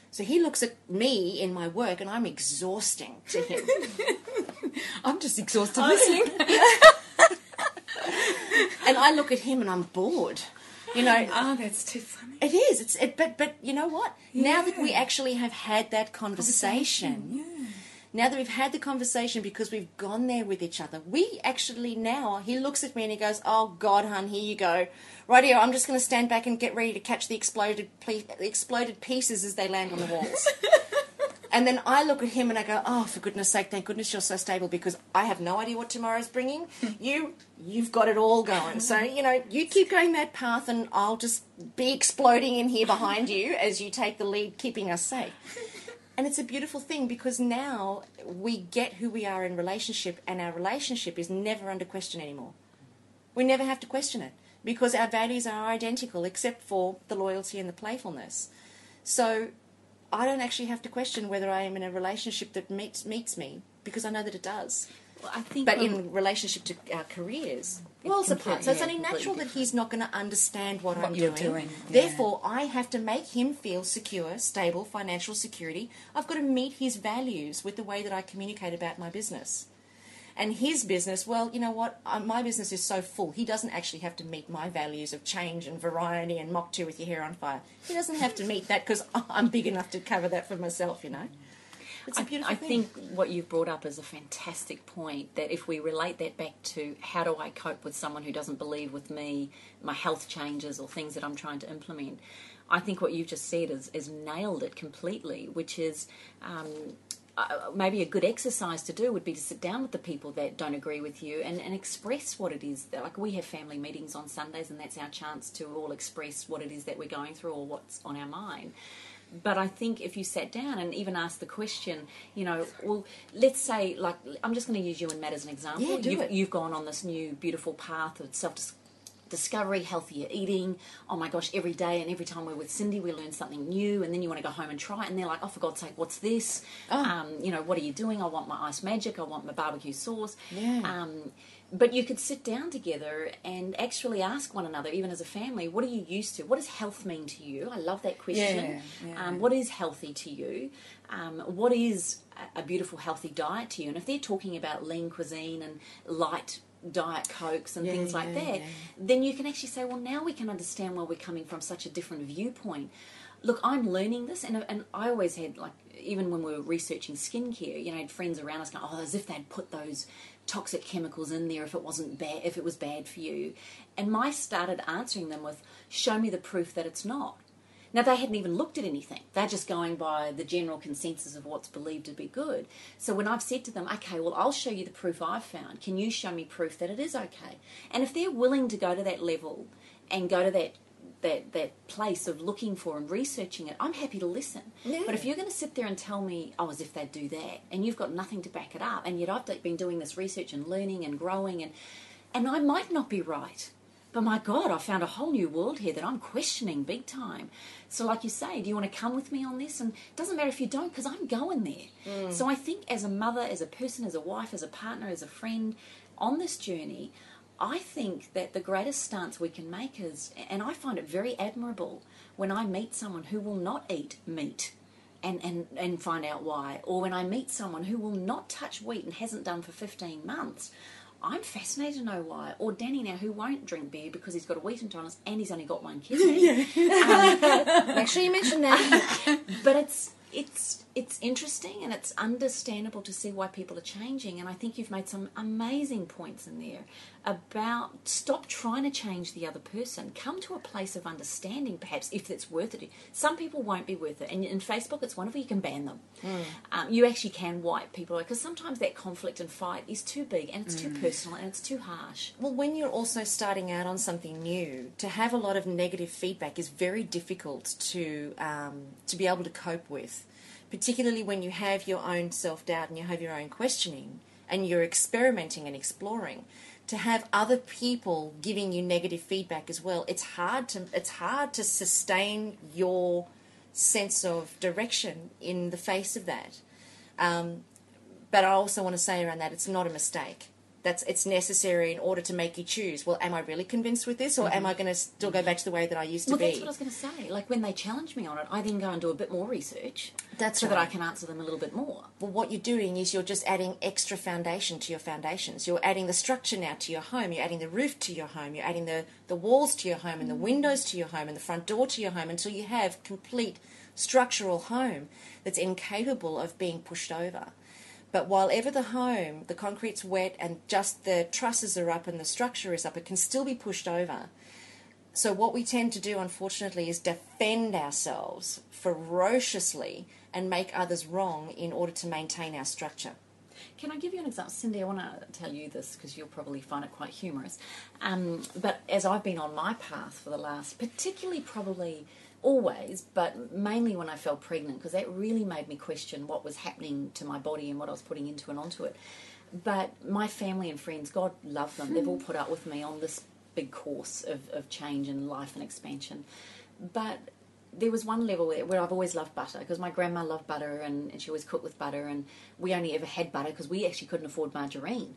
So he looks at me in my work and I'm exhausting to him. I'm just exhausted listening. And I look at him and I'm bored. You know, oh, that's too funny. It is. But you know what? Yeah. Now that we actually have had that conversation. Yeah. Now that we've had the conversation because we've gone there with each other, we actually now, he looks at me and he goes, oh, God, hon, here you go. Rightio, I'm just going to stand back and get ready to catch the exploded pieces as they land on the walls. And then I look at him and I go, oh, for goodness sake, thank goodness you're so stable because I have no idea what tomorrow's bringing. You've got it all going. So, you keep going that path and I'll just be exploding in here behind you as you take the lead, keeping us safe. And it's a beautiful thing because now we get who we are in relationship and our relationship is never under question anymore. We never have to question it because our values are identical except for the loyalty and the playfulness. So I don't actually have to question whether I am in a relationship that meets me because I know that it does. Well, I think but in relationship to our careers, worlds apart. So it's only natural that he's not going to understand what I'm doing. Yeah. Therefore, I have to make him feel secure, stable, financial security. I've got to meet his values with the way that I communicate about my business. And his business, well, you know what? My business is so full. He doesn't actually have to meet my values of change and variety and mock to with your hair on fire. He doesn't have to meet that because I'm big enough to cover that for myself, It's a beautiful thing. I think what you've brought up is a fantastic point, that if we relate that back to how do I cope with someone who doesn't believe with me, my health changes or things that I'm trying to implement, I think what you've just said is nailed it completely, which is maybe a good exercise to do would be to sit down with the people that don't agree with you and express what it is. Like we have family meetings on Sundays and that's our chance to all express what it is that we're going through or what's on our mind. But I think if you sat down and even asked the question, well, let's say, like, I'm just going to use you and Matt as an example. Yeah, You've gone on this new beautiful path of self-discovery, healthier eating. Oh my gosh, every day and every time we're with Cindy, we learn something new, and then you want to go home and try it, and they're like, oh, for God's sake, what's this? Oh. What are you doing? I want my ice magic. I want my barbecue sauce. Yeah. But you could sit down together and actually ask one another, even as a family, what are you used to? What does health mean to you? I love that question. Yeah. What is healthy to you? What is a beautiful, healthy diet to you? And if they're talking about lean cuisine and light diet cokes and things like that, then you can actually say, well, now we can understand where we're coming from such a different viewpoint. Look, I'm learning this, and I always had, like, even when we were researching skincare, I had friends around us going, oh, as if they'd put those toxic chemicals in there if it was bad for you. And I started answering them with, show me the proof that it's not. Now, they hadn't even looked at anything. They're just going by the general consensus of what's believed to be good. So when I've said to them, okay, well, I'll show you the proof I've found. Can you show me proof that it is okay? And if they're willing to go to that level and go to that place of looking for and researching it, I'm happy to listen. Yeah. But if you're going to sit there and tell me, oh, as if they'd do that, and you've got nothing to back it up, and yet I've been doing this research and learning and growing, And I might not be right. But my God, I found a whole new world here that I'm questioning big time. So like you say, do you want to come with me on this? And it doesn't matter if you don't, because I'm going there. So I think as a mother, as a person, as a wife, as a partner, as a friend, on this journey, I think that the greatest stance we can make is, and I find it very admirable when I meet someone who will not eat meat and find out why, or when I meet someone who will not touch wheat and hasn't done for 15 months, I'm fascinated to know why. Or Danny now, who won't drink beer because he's got a wheat intolerance and he's only got one kidney. Make sure you mention that. But it's interesting and it's understandable to see why people are changing. And I think you've made some amazing points in there about stop trying to change the other person. Come to a place of understanding, perhaps, if it's worth it. Some people won't be worth it. And in Facebook, it's wonderful. You can ban them. You actually can wipe people out because sometimes that conflict and fight is too big and it's too personal and it's too harsh. Well, when you're also starting out on something new, to have a lot of negative feedback is very difficult to be able to cope with, particularly when you have your own self-doubt and you have your own questioning and you're experimenting and exploring. To have other people giving you negative feedback as well, it's hard to sustain your sense of direction in the face of that. But I also want to say around that, it's not a mistake. It's necessary in order to make you choose. Well, am I really convinced with this, or am I going to still go back to the way that I used to be? Well, that's what I was going to say. Like when they challenge me on it, I then go and do a bit more research. That's so right. that I can answer them a little bit more. Well, what you're doing is you're just adding extra foundation to your foundations. You're adding the structure now to your home. You're adding the roof to your home. You're adding the walls to your home and the windows to your home and the front door to your home until you have complete structural home that's incapable of being pushed over. But while ever the home, the concrete's wet and just the trusses are up and the structure is up, it can still be pushed over. So what we tend to do, unfortunately, is defend ourselves ferociously and make others wrong in order to maintain our structure. Can I give you an example? Cindy, I want to tell you this because you'll probably find it quite humorous. But as I've been on my path for the last, particularly probably always, but mainly when I fell pregnant, because that really made me question what was happening to my body and what I was putting into and onto it. But my family and friends, God love them, they've all put up with me on this big course of change and life and expansion. But there was one level where I've always loved butter, because my grandma loved butter and she always cooked with butter, and we only ever had butter because we actually couldn't afford margarine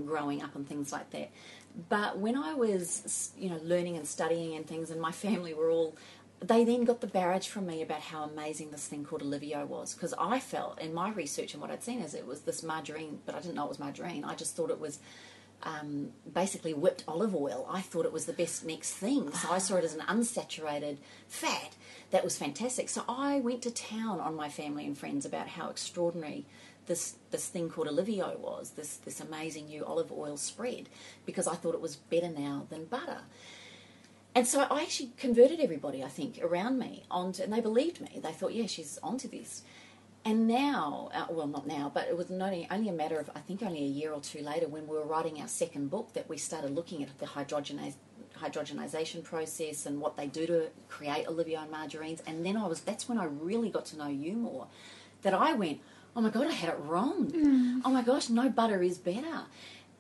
growing up and things like that. But when I was, learning and studying and things, and my family were all... They then got the barrage from me about how amazing this thing called Olivio was, because I felt in my research and what I'd seen is it was this margarine, but I didn't know it was margarine. I just thought it was basically whipped olive oil. I thought it was the best next thing, so I saw it as an unsaturated fat that was fantastic. So I went to town on my family and friends about how extraordinary this thing called Olivio was, this amazing new olive oil spread, because I thought it was better now than butter. And so I actually converted everybody, I think, around me onto, and they believed me. They thought, yeah, she's onto this. And now, well, not now, but it was only a matter of, I think, only a year or two later, when we were writing our second book, that we started looking at the hydrogenization process and what they do to create Olivio and margarines. And then that's when I really got to know you more. That I went, oh my God, I had it wrong. Oh my gosh, no butter is better.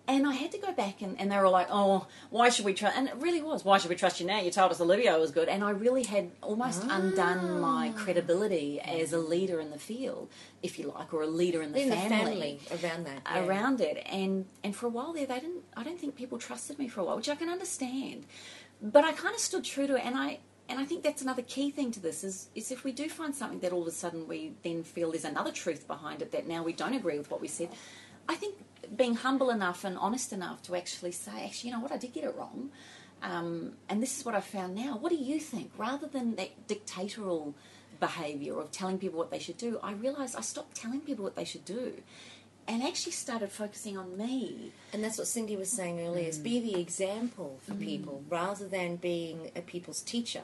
And I had to go back and they were like, oh, why should we trust? And it really was, why should we trust you now? You told us Olivio was good. And I really had almost undone my credibility as a leader in the field, if you like, or a leader in the family around that. Yeah. Around it. And for a while there, I don't think people trusted me for a while, which I can understand. But I kind of stood true to it. And I think that's another key thing to this is if we do find something that all of a sudden we then feel there's another truth behind it, that now we don't agree with what we said, I think being humble enough and honest enough to actually say, you know what, I did get it wrong, and this is what I found now. What do you think? Rather than that dictatorial behaviour of telling people what they should do, I realised I stopped telling people what they should do and actually started focusing on me. And that's what Cindy was saying earlier, is be the example for people rather than being a people's teacher,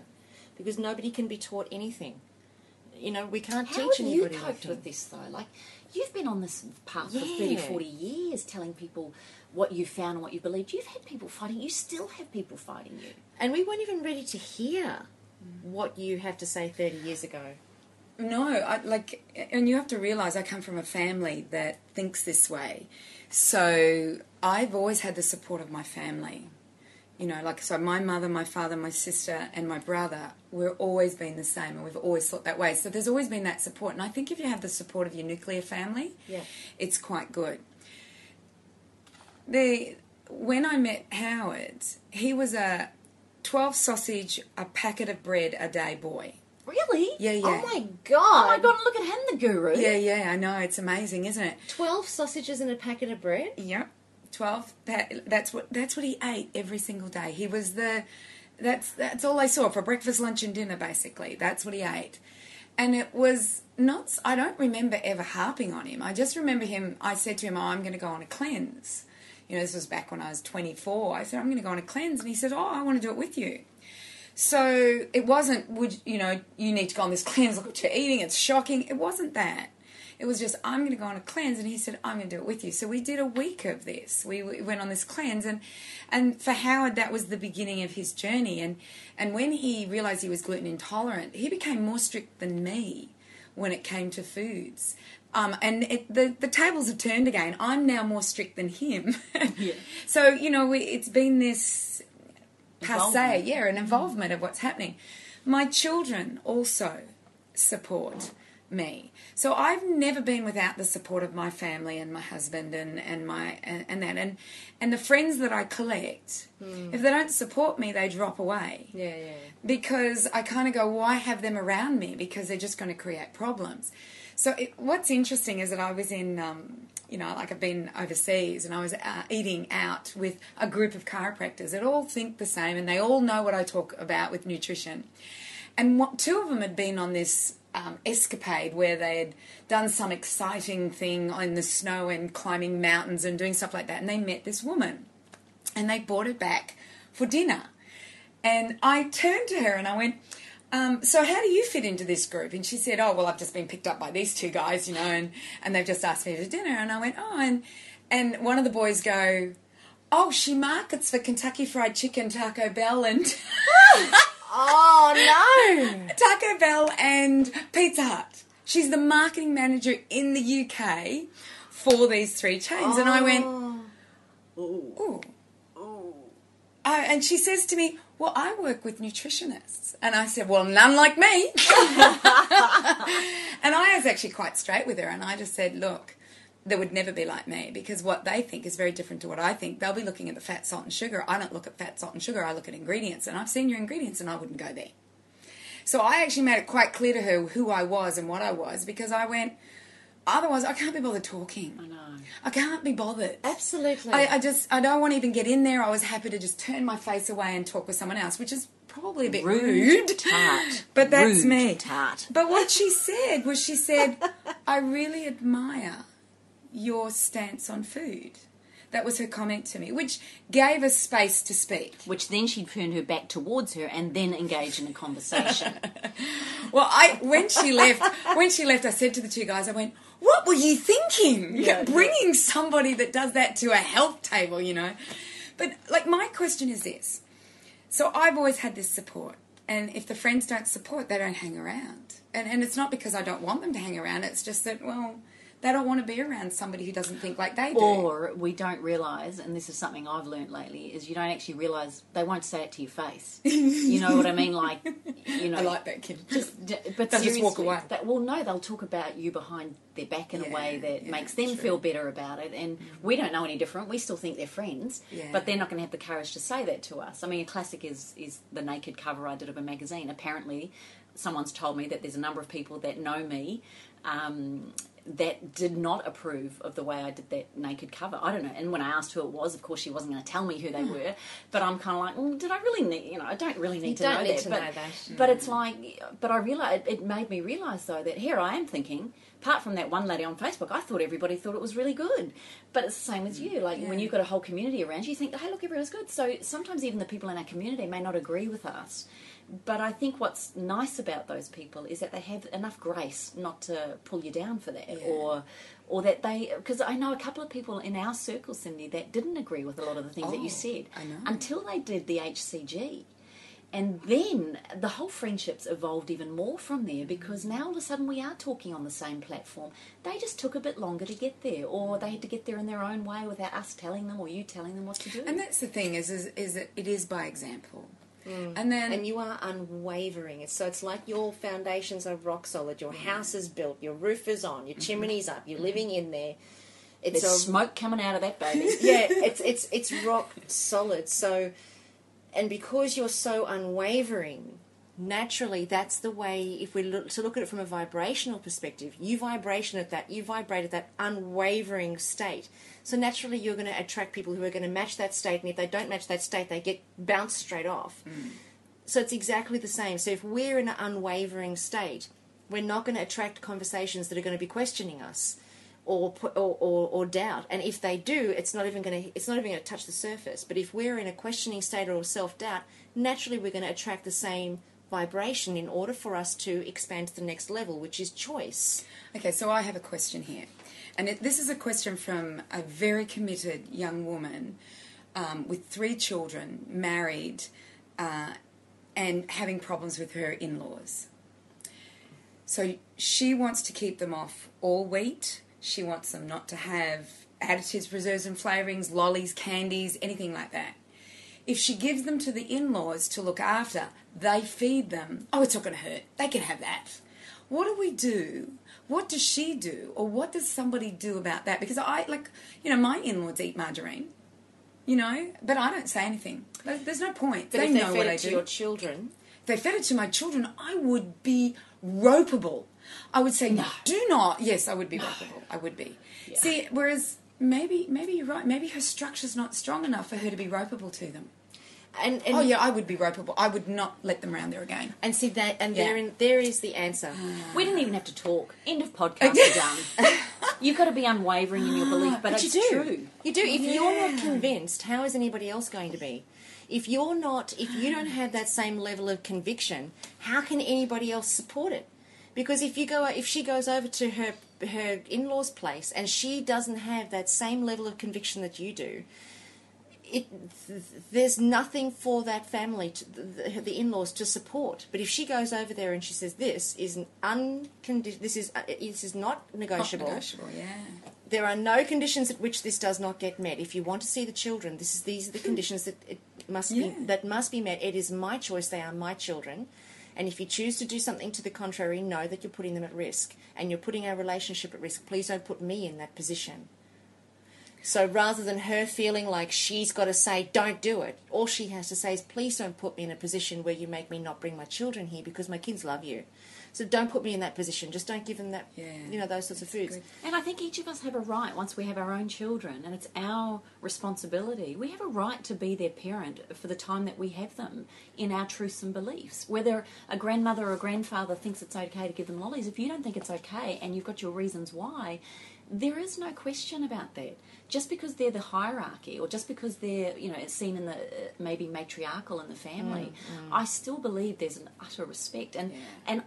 because nobody can be taught anything. We can't teach anybody. How have you coped with this, though? Like, you've been on this path for 30, 40 years telling people what you found and what you believed. You've had people fighting. You still have people fighting you. And we weren't even ready to hear what you have to say 30 years ago. No, and you have to realise I come from a family that thinks this way. So I've always had the support of my family. You know, like, so my mother, my father, my sister, and my brother, we've always been the same, and we've always thought that way. So there's always been that support. And I think if you have the support of your nuclear family, it's quite good. When I met Howard, he was a 12 sausage, a packet of bread a day boy. Really? Yeah. Oh my Oh God. my God, look at him, the guru. Yeah, I know. It's amazing, isn't it? 12 sausages and a packet of bread? Yep. 12. That's what he ate every single day. He was that's all I saw for breakfast, lunch, and dinner, basically. That's what he ate. And it was not, I don't remember ever harping on him. I just remember I said to him, I'm going to go on a cleanse. You know, this was back when I was 24. I said, I'm going to go on a cleanse. And he said, I want to do it with you. So it wasn't, you need to go on this cleanse, look what you're eating, it's shocking. It wasn't that. It was just, I'm going to go on a cleanse. And he said, I'm going to do it with you. So we did a week of this. We went on this cleanse. And for Howard, that was the beginning of his journey. And when he realised he was gluten intolerant, he became more strict than me when it came to foods. The tables have turned again. I'm now more strict than him. Yeah. So, it's been this Involvement. an involvement of what's happening. My children also support me. So I've never been without the support of my family and my husband and the friends that I collect. If they don't support me, they drop away. Yeah. Because I kind of go, why have them around me? Because they're just going to create problems. So what's interesting is that I was in, I've been overseas and I was eating out with a group of chiropractors that all think the same and they all know what I talk about with nutrition. And two of them had been on this escapade where they had done some exciting thing in the snow and climbing mountains and doing stuff like that. And they met this woman and they brought her back for dinner. And I turned to her and I went, so how do you fit into this group? And she said, I've just been picked up by these two guys, and they've just asked me to dinner. And I went, and one of the boys go, she markets for Kentucky Fried Chicken, Taco Bell and... Oh, no. Taco Bell and Pizza Hut. She's the marketing manager in the UK for these three chains. And I went, ooh. And she says to me, well, I work with nutritionists. And I said, well, none like me. And I was actually quite straight with her. And I just said, look, they would never be like me because what they think is very different to what I think. They'll be looking at the fat, salt and sugar. I don't look at fat, salt and sugar. I look at ingredients. And I've seen your ingredients and I wouldn't go there. So I actually made it quite clear to her who I was and what I was because I went, otherwise I can't be bothered talking. I know. I can't be bothered. Absolutely. I don't want to even get in there. I was happy to just turn my face away and talk with someone else, which is probably a bit rude. Tart. But that's Rude, me. Tart. But what she said was I really admire your stance on food. That was her comment to me, which gave us space to speak. Which then she turned her back towards her and then engaged in a conversation. Well, when she left, I said to the two guys, I went, what were you thinking? Bringing somebody that does that to a health table, But, my question is this. So I've always had this support. And if the friends don't support, they don't hang around. And it's not because I don't want them to hang around. It's just that, they don't want to be around somebody who doesn't think like they do. Or we don't realise, and this is something I've learnt lately, is you don't actually realise they won't say it to your face. You know what I mean? I like that, Kim. But they'll just walk away. No, they'll talk about you behind their back in a way that makes them feel better about it. And we don't know any different. We still think they're friends, but they're not going to have the courage to say that to us. I mean, a classic is the naked cover I did of a magazine. Apparently, someone's told me that there's a number of people that know me that did not approve of the way I did that naked cover. I don't know. And when I asked who it was, of course, she wasn't going to tell me who they were. But I'm kind of like, did I really need, I don't really need to know that. But it's like, but I realised, it made me realise, though, that here I am thinking, apart from that one lady on Facebook, I thought everybody thought it was really good. But it's the same as you. When you've got a whole community around you, you think, hey, look, everyone's good. So sometimes even the people in our community may not agree with us. But I think what's nice about those people is that they have enough grace not to pull you down for that, or that because I know a couple of people in our circle, Cindy, that didn't agree with a lot of the things that you said I know. until they did the HCG. And then the whole friendships evolved even more from there, because now all of a sudden we are talking on the same platform. They just took a bit longer to get there, or they had to get there in their own way without us telling them or you telling them what to do. And that's the thing is that it is by example. And you are unwavering. So it's like your foundations are rock solid. Your house is built. Your roof is on. Your chimney's up. You're living in there. There's smoke coming out of that baby. Yeah, it's rock solid. So, and because you're so unwavering, naturally that's the way. If we look at it from a vibrational perspective, you vibrate at that unwavering state. So naturally, you're going to attract people who are going to match that state, and if they don't match that state, they get bounced straight off. So it's exactly the same. So if we're in an unwavering state, we're not going to attract conversations that are going to be questioning us or doubt. And if they do, it's not even going to touch the surface. But if we're in a questioning state or self-doubt, naturally we're going to attract the same vibration in order for us to expand to the next level, which is choice. Okay, so I have a question here. And this is a question from a very committed young woman with 3 children, married, and having problems with her in-laws. So she wants to keep them off all wheat. She wants them not to have additives, preserves and flavourings, lollies, candies, anything like that. If she gives them to the in-laws to look after, they feed them. Oh, it's not going to hurt. They can have that. What do we do? What does she do? Or what does somebody do about that? Because my in-laws eat margarine, but I don't say anything. There's no point. But if they fed it to your children... If they fed it to my children, I would be ropeable. I would say, no, do not. Yes, I would be ropeable. I would be. Yeah. See, whereas maybe you're right. Maybe her structure's not strong enough for her to be ropeable to them. And I would be ropeable. I would not let them round there again. And see that, and there is the answer. We didn't even have to talk. End of podcast. We're done. You've got to be unwavering in your belief, but it's true. You do. If you're not convinced, how is anybody else going to be? If you don't have that same level of conviction, how can anybody else support it? Because if she goes over to her in-laws' place and she doesn't have that same level of conviction that you do, there's nothing for that family, the in-laws, to support. But if she goes over there and she says this is this is not negotiable. Not negotiable, yeah. There are no conditions at which this does not get met. If you want to see the children, these are the conditions that must be met. It is my choice. They are my children. And if you choose to do something to the contrary, know that you're putting them at risk. And you're putting our relationship at risk. Please don't put me in that position. So rather than her feeling like she's got to say, don't do it, all she has to say is, please don't put me in a position where you make me not bring my children here because my kids love you. So don't put me in that position. Just don't give them that, those sorts of foods. Good. And I think each of us have a right, once we have our own children, and it's our responsibility, we have a right to be their parent for the time that we have them in our truths and beliefs. Whether a grandmother or a grandfather thinks it's okay to give them lollies, if you don't think it's okay and you've got your reasons why, there is no question about that. Just because they're the hierarchy, or just because they're, seen in the maybe matriarchal in the family, I still believe there's an utter respect. And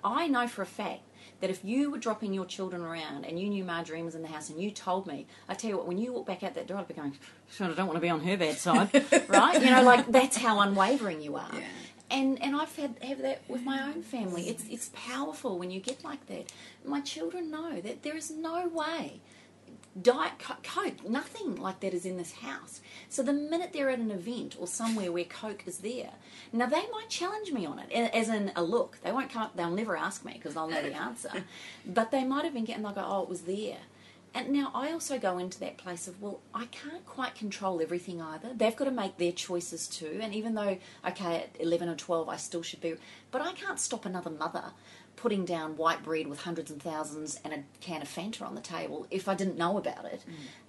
I know for a fact that if you were dropping your children around and you knew Margarine was in the house and you told me, I tell you what, when you walk back out that door, I'd be going, sure, I don't want to be on her bad side, right? That's how unwavering you are. Yeah. And I've have that with my own family. It's powerful when you get like that. My children know that there is no way Diet Coke, nothing like that is in this house. So the minute they're at an event or somewhere where Coke is there, now they might challenge me on it, as in a look. They won't come up, they'll never ask me because they'll know the answer. But they might have been getting, they'll go, oh, it was there. And now I also go into that place of, well, I can't quite control everything either. They've got to make their choices too. And even though, okay, at 11 or 12, I still should be, but I can't stop another mother putting down white bread with hundreds and thousands and a can of Fanta on the table if I didn't know about it.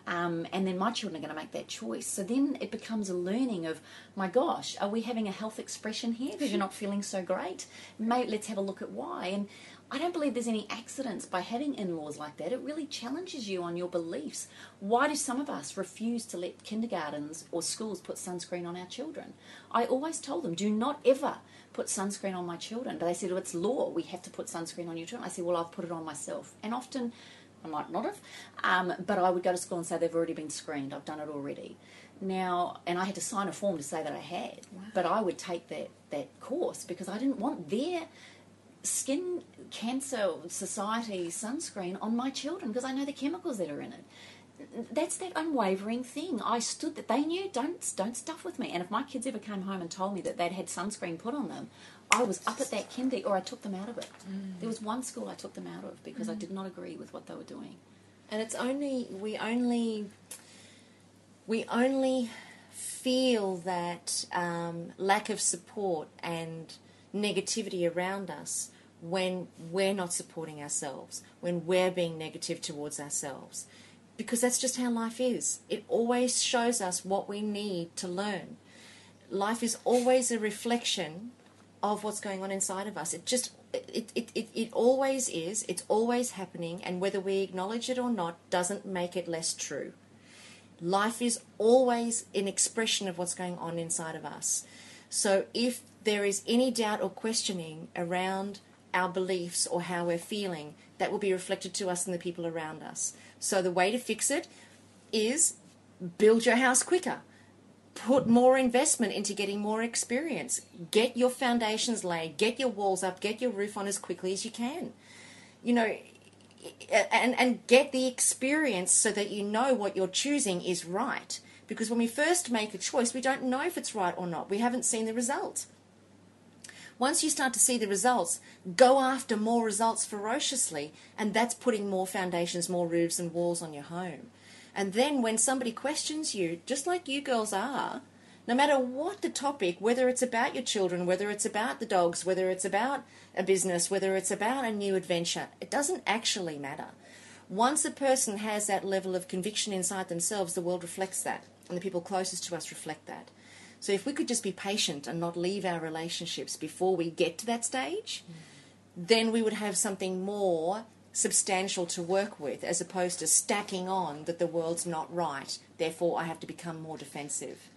And then my children are going to make that choice. So then it becomes a learning of, my gosh, are we having a health expression here because you're not feeling so great? Let's have a look at why. And I don't believe there's any accidents by having in-laws like that. It really challenges you on your beliefs. Why do some of us refuse to let kindergartens or schools put sunscreen on our children? I always told them, do not ever put sunscreen on my children. But they said, well, it's law. We have to put sunscreen on your children. I said, well, I've put it on myself. And often, I might not have, but I would go to school and say they've already been screened. I've done it already. Now, and I had to sign a form to say that I had, but I would take that course because I didn't want their Skin Cancer Society sunscreen on my children because I know the chemicals that are in it. That's that unwavering thing. I stood that they knew, don't stuff with me. And if my kids ever came home and told me that they'd had sunscreen put on them, I was up at that kindy, or I took them out of it. There was one school I took them out of because I did not agree with what they were doing. And it's only we only feel that lack of support and negativity around us when we're not supporting ourselves, when we're being negative towards ourselves. Because that's just how life is. It always shows us what we need to learn. Life is always a reflection of what's going on inside of us. It always is. It's always happening, and whether we acknowledge it or not doesn't make it less true. Life is always an expression of what's going on inside of us. So if there is any doubt or questioning around our beliefs or how we're feeling, that will be reflected to us and the people around us. So the way to fix it is build your house quicker. Put more investment into getting more experience. Get your foundations laid. Get your walls up. Get your roof on as quickly as you can. You know, and get the experience so that you know what you're choosing is right. Because when we first make a choice, we don't know if it's right or not. We haven't seen the results. Once you start to see the results, go after more results ferociously, and that's putting more foundations, more roofs and walls on your home. And then when somebody questions you, just like you girls are, no matter what the topic, whether it's about your children, whether it's about the dogs, whether it's about a business, whether it's about a new adventure, it doesn't actually matter. Once a person has that level of conviction inside themselves, the world reflects that, and the people closest to us reflect that. So if we could just be patient and not leave our relationships before we get to that stage, then we would have something more substantial to work with, as opposed to stacking on that the world's not right, therefore I have to become more defensive.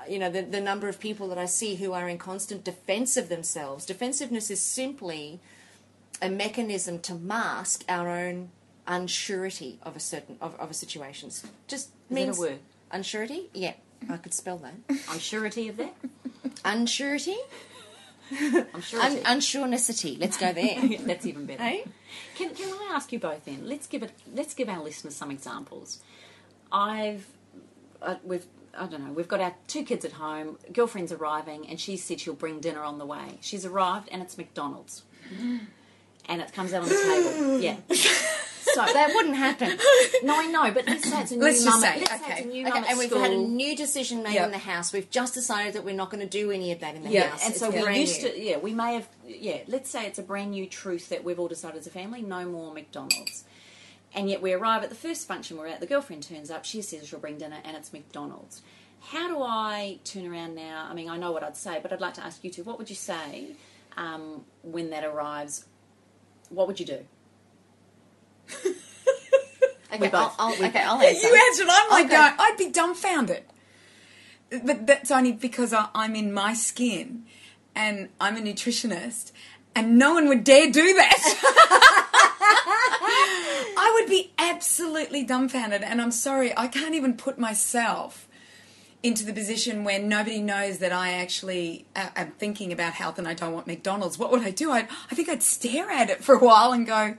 The number of people that I see who are in constant defense of themselves. Defensiveness is simply a mechanism to mask our own unsurety of a situation. Just means that a word? Unsurety? Yeah, I could spell that. Unsurety of that? Unsurety? Unsurety. Unsurenessity. Let's go there. That's even better. Hey? Can I ask you both then? Let's give our listeners some examples. We've got our 2 kids at home, girlfriend's arriving, and she said she'll bring dinner on the way. She's arrived and it's McDonald's. And it comes out on the table. Yeah. So that wouldn't happen. No, I know, but let's say it's a new Let's mum. just say, Let's say it's a new mum at and we've school. had a new decision made Yep. in the house. We've just decided that we're not going to do any of that in the Yeah, house. and It's so we brand used new. to, we may have, let's say it's a brand new truth that we've all decided as a family, no more McDonald's. And yet we arrive at the first function we're at, the girlfriend turns up, she says she'll bring dinner, and it's McDonald's. How do I turn around now? I mean, I know what I'd say, but I'd like to ask you two, what would you say when that arrives? What would you do? Okay, I'll answer. You answered. I'm like, Okay. I'd be dumbfounded. But that's only because I'm in my skin, and I'm a nutritionist, and no one would dare do that. I would be absolutely dumbfounded, and I'm sorry, I can't even put myself into the position where nobody knows that I actually am thinking about health and I don't want McDonald's. What would I do? I think I'd stare at it for a while and go,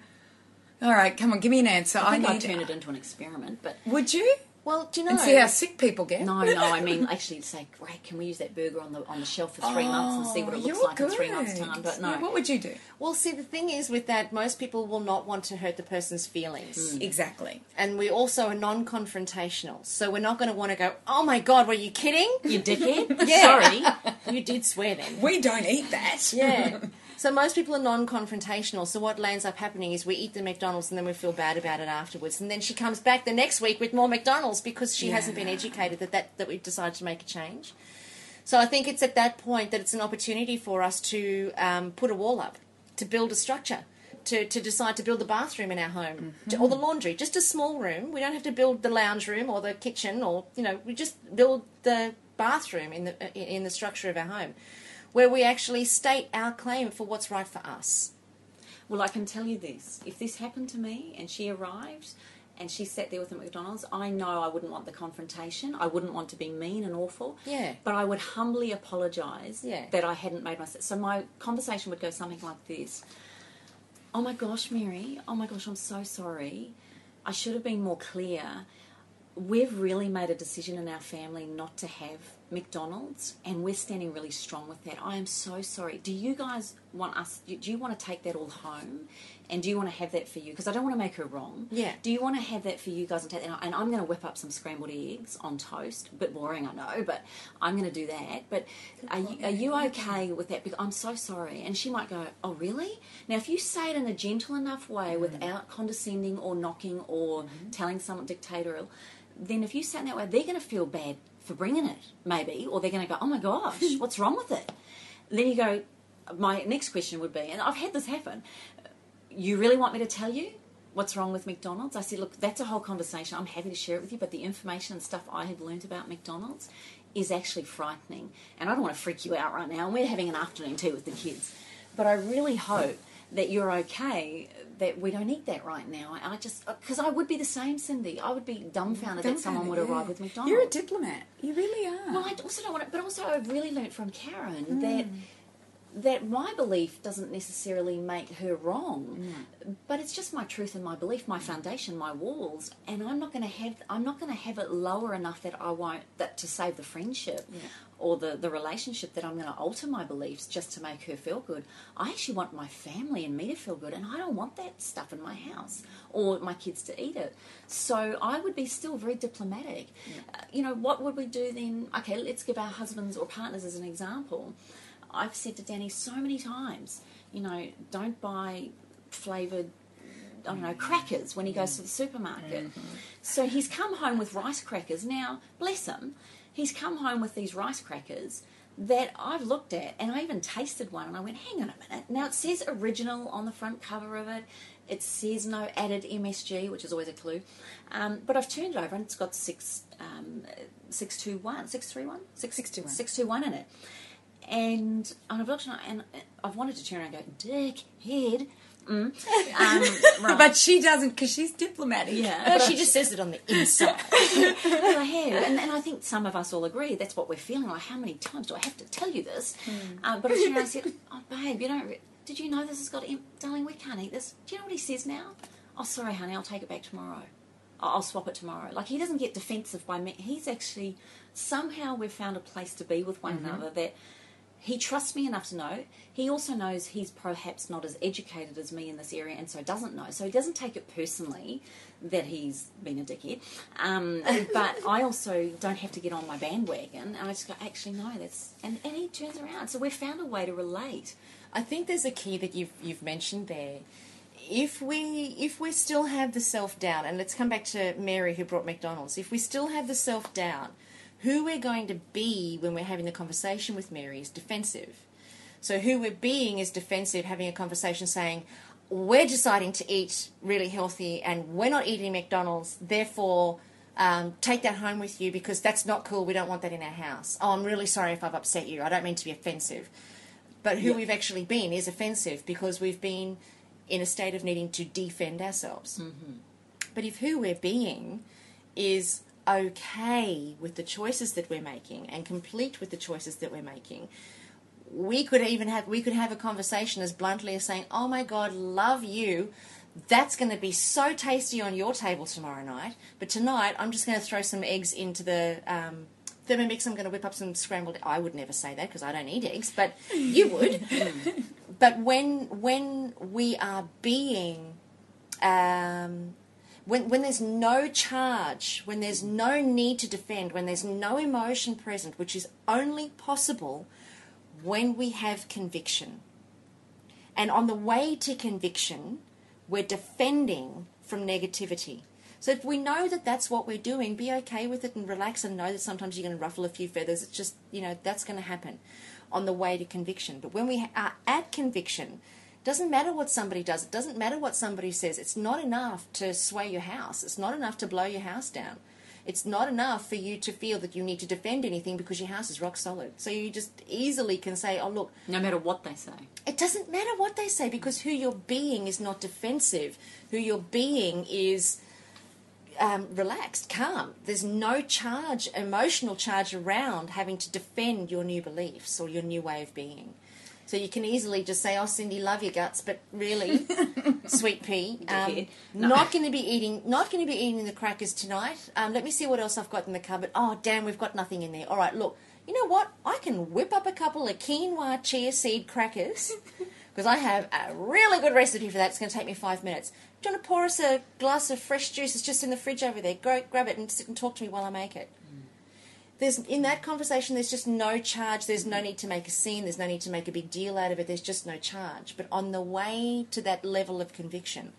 all right, come on, give me an answer. I think I'd turn it into an experiment, but... Would you? Well, do you know? And see how sick people get? No, I mean, actually say, great, can we use that burger on the shelf for 3 months and see what it looks you're like in 3 months' good. time? But no. Yeah, what would you do? Well, see, the thing is with that, most people will not want to hurt the person's feelings. Exactly. And we also are non-confrontational. So we're not going to want to go, oh my God, were you kidding? You dickhead? Yeah. Sorry. You did swear then. We don't eat that. Yeah. So most people are non-confrontational. So what lands up happening is we eat the McDonald's and then we feel bad about it afterwards. And then she comes back the next week with more McDonald's because she hasn't been educated that we've decided to make a change. So I think it's at that point that it's an opportunity for us to put a wall up, to build a structure, to decide to build the bathroom in our home, or the laundry, just a small room. We don't have to build the lounge room or the kitchen, or we just build the bathroom in the structure of our home, where we actually state our claim for what's right for us. Well, I can tell you this. If this happened to me and she arrived and she sat there with him at McDonald's, I know I wouldn't want the confrontation. I wouldn't want to be mean and awful. Yeah. But I would humbly apologise Yeah. that I hadn't made myself. So my conversation would go something like this. Oh my gosh, Mary. Oh my gosh, I'm so sorry. I should have been more clear. We've really made a decision in our family not to have McDonald's, and we're standing really strong with that. I am so sorry. Do you guys want us, do you want to take that all home? And do you want to have that for you? Because I don't want to make her wrong. Yeah. Do you want to have that for you guys and take that? And I'm going to whip up some scrambled eggs on toast. A bit boring, I know, but I'm going to do that. But are you okay with that? Because I'm so sorry. And she might go, oh, really? Now, if you say it in a gentle enough way without condescending or knocking or telling someone dictatorial, then if you say it that way, they're going to feel bad for bringing it, maybe. Or they're going to go, oh, my gosh, what's wrong with it? Then you go, my next question would be, and I've had this happen, you really want me to tell you what's wrong with McDonald's? I said, look, that's a whole conversation. I'm happy to share it with you, but the information and stuff I have learned about McDonald's is actually frightening. And I don't want to freak you out right now. And we're having an afternoon tea with the kids. But I really hope that you're okay, that we don't eat that right now. And I just, because I would be the same, Cindy. I would be dumbfounded that someone would arrive with McDonald's. You're a diplomat. You really are. Well, I also don't want to, but also I've really learnt from Karen that my belief doesn't necessarily make her wrong, but it's just my truth and my belief, my foundation, my walls, and I'm not going to have it lower enough that I won't, that to save the friendship or the relationship, that I'm going to alter my beliefs just to make her feel good. I actually want my family and me to feel good, and I don't want that stuff in my house or my kids to eat it. So I would be still very diplomatic. What would we do then? Okay, let's give our husbands or partners as an example. I've said to Danny so many times, don't buy flavoured, crackers when he goes to the supermarket. So he's come home with rice crackers. Now, bless him, he's come home with these rice crackers that I've looked at, and I even tasted one, and I went, hang on a minute. Now, it says original on the front cover of it. It says no added MSG, which is always a clue. But I've turned it over, and it's got 621 in it. And I've looked at it, and I've wanted to turn around and go, dickhead. Right. But she doesn't, because she's diplomatic. Yeah. But she just says it on the inside. Well, I have. And I think some of us all agree that's what we're feeling. Like, how many times do I have to tell you this? But I said, oh, babe, did you know this has got, darling, we can't eat this. Do you know what he says now? Oh, sorry, honey, I'll take it back tomorrow. I'll swap it tomorrow. Like, he doesn't get defensive by me. He's actually, somehow we've found a place to be with one another that he trusts me enough to know. He also knows he's perhaps not as educated as me in this area, and so doesn't know. So he doesn't take it personally that he's been a dickhead. But I also don't have to get on my bandwagon. And I just go, actually, no, that's... And he turns around. So we've found a way to relate. I think there's a key that you've mentioned there. If we still have the self-doubt, and let's come back to Mary who brought McDonald's, if we still have the self-doubt, who we're going to be when we're having the conversation with Mary is defensive. So who we're being is defensive, having a conversation saying, we're deciding to eat really healthy and we're not eating McDonald's, therefore take that home with you because that's not cool, we don't want that in our house. Oh, I'm really sorry if I've upset you, I don't mean to be offensive. But who we've actually been is offensive because we've been in a state of needing to defend ourselves. But if who we're being is okay with the choices that we're making and complete with the choices that we're making, we could have a conversation as bluntly as saying, oh my God, love you, that's going to be so tasty on your table tomorrow night, but tonight I'm just going to throw some eggs into the Thermomix, I'm going to whip up some scrambled... I would never say that because I don't eat eggs, but you would. But when we are being... When there's no charge, when there's no need to defend, when there's no emotion present, which is only possible when we have conviction. And on the way to conviction, we're defending from negativity. So if we know that that's what we're doing, be okay with it and relax and know that sometimes you're going to ruffle a few feathers. It's just, that's going to happen on the way to conviction. But when we are at conviction... Doesn't matter what somebody does. It doesn't matter what somebody says. It's not enough to sway your house. It's not enough to blow your house down. It's not enough for you to feel that you need to defend anything because your house is rock solid. So you just easily can say, oh, look. No matter what they say. It doesn't matter what they say because who you're being is not defensive. Who you're being is relaxed, calm. There's no charge, emotional charge around having to defend your new beliefs or your new way of being. So you can easily just say, "Oh, Cindy, love your guts," but really, sweet pea, not going to be eating the crackers tonight. Let me see what else I've got in the cupboard. Oh, damn, we've got nothing in there. All right, look, you know what? I can whip up a couple of quinoa chia seed crackers because I have a really good recipe for that. It's going to take me 5 minutes. Do you want to pour us a glass of fresh juice? It's just in the fridge over there. Go grab it and sit and talk to me while I make it. In that conversation, there's just no charge. There's no need to make a scene. There's no need to make a big deal out of it. There's just no charge. But on the way to that level of conviction,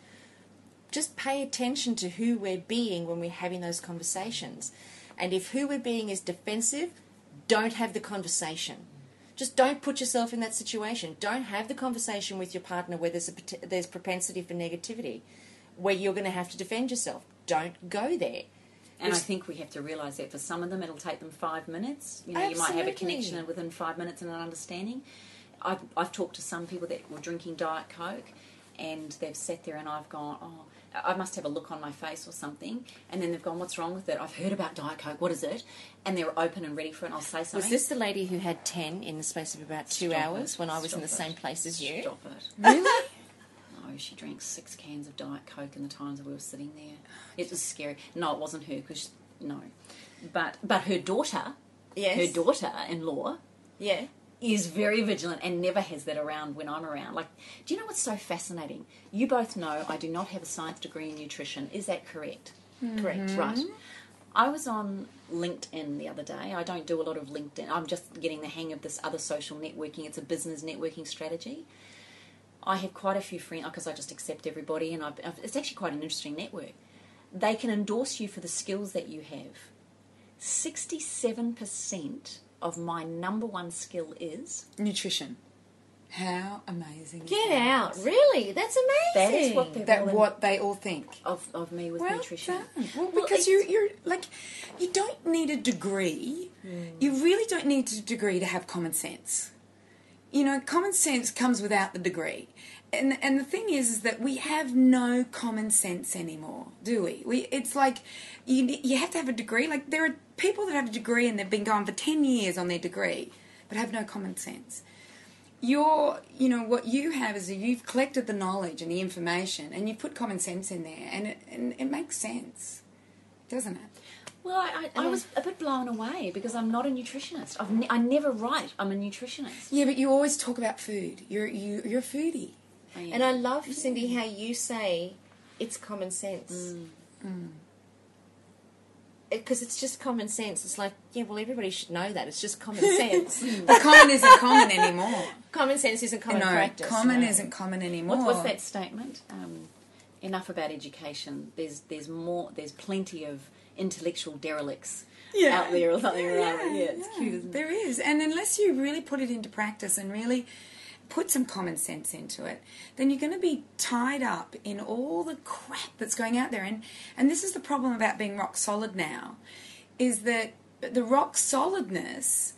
just pay attention to who we're being when we're having those conversations. And if who we're being is defensive, don't have the conversation. Just don't put yourself in that situation. Don't have the conversation with your partner where there's propensity for negativity, where you're going to have to defend yourself. Don't go there. And I think we have to realise that for some of them it'll take them 5 minutes. You know, you might have a connection within 5 minutes and an understanding. I've talked to some people that were drinking Diet Coke and they've sat there and I've gone, oh, I must have a look on my face or something. And then they've gone, what's wrong with it? I've heard about Diet Coke. What is it? And they're open and ready for it and I'll say something. Was this the lady who had 10 in the space of about 2 hours when I was in the same place as you? Stop it. Really? No, she drank 6 cans of Diet Coke in the times that we were sitting there. It was scary. No, it wasn't her, because no. But her daughter, yes, her daughter-in-law, yeah, is very vigilant and never has that around when I'm around. Like, do you know what's so fascinating? You both know I do not have a science degree in nutrition. Is that correct? Mm-hmm. Correct. Right. I was on LinkedIn the other day. I don't do a lot of LinkedIn. I'm just getting the hang of this other social networking. It's a business networking strategy. I have quite a few friends, because I just accept everybody, and it's actually quite an interesting network. They can endorse you for the skills that you have. 67% of my number one skill is nutrition. How amazing! Get out! Really? That's amazing. That is what they all think of me with nutrition. Well, because you're like, you don't need a degree. You really don't need a degree to have common sense. You know, common sense comes without the degree. And the thing is that we have no common sense anymore, do we? It's like you have to have a degree. Like, there are people that have a degree and they've been going for 10 years on their degree but have no common sense. What you have is that you've collected the knowledge and the information and you put common sense in there, and it makes sense, doesn't it? Well, I was a bit blown away because I'm not a nutritionist. I never write I'm a nutritionist. Yeah, but you always talk about food. You're a foodie. And I love, Cindy, how you say it's common sense. Because it's just common sense. It's like, yeah, well, everybody should know that. It's just common sense. But common isn't common anymore. Common sense isn't common practice. Common isn't common anymore. What's that statement? Enough about education. There's plenty of intellectual derelicts out there or something. It's cute, isn't it? There is. And unless you really put it into practice and really put some common sense into it, then you're going to be tied up in all the crap that's going out there. And this is the problem about being rock solid now, is that the rock solidness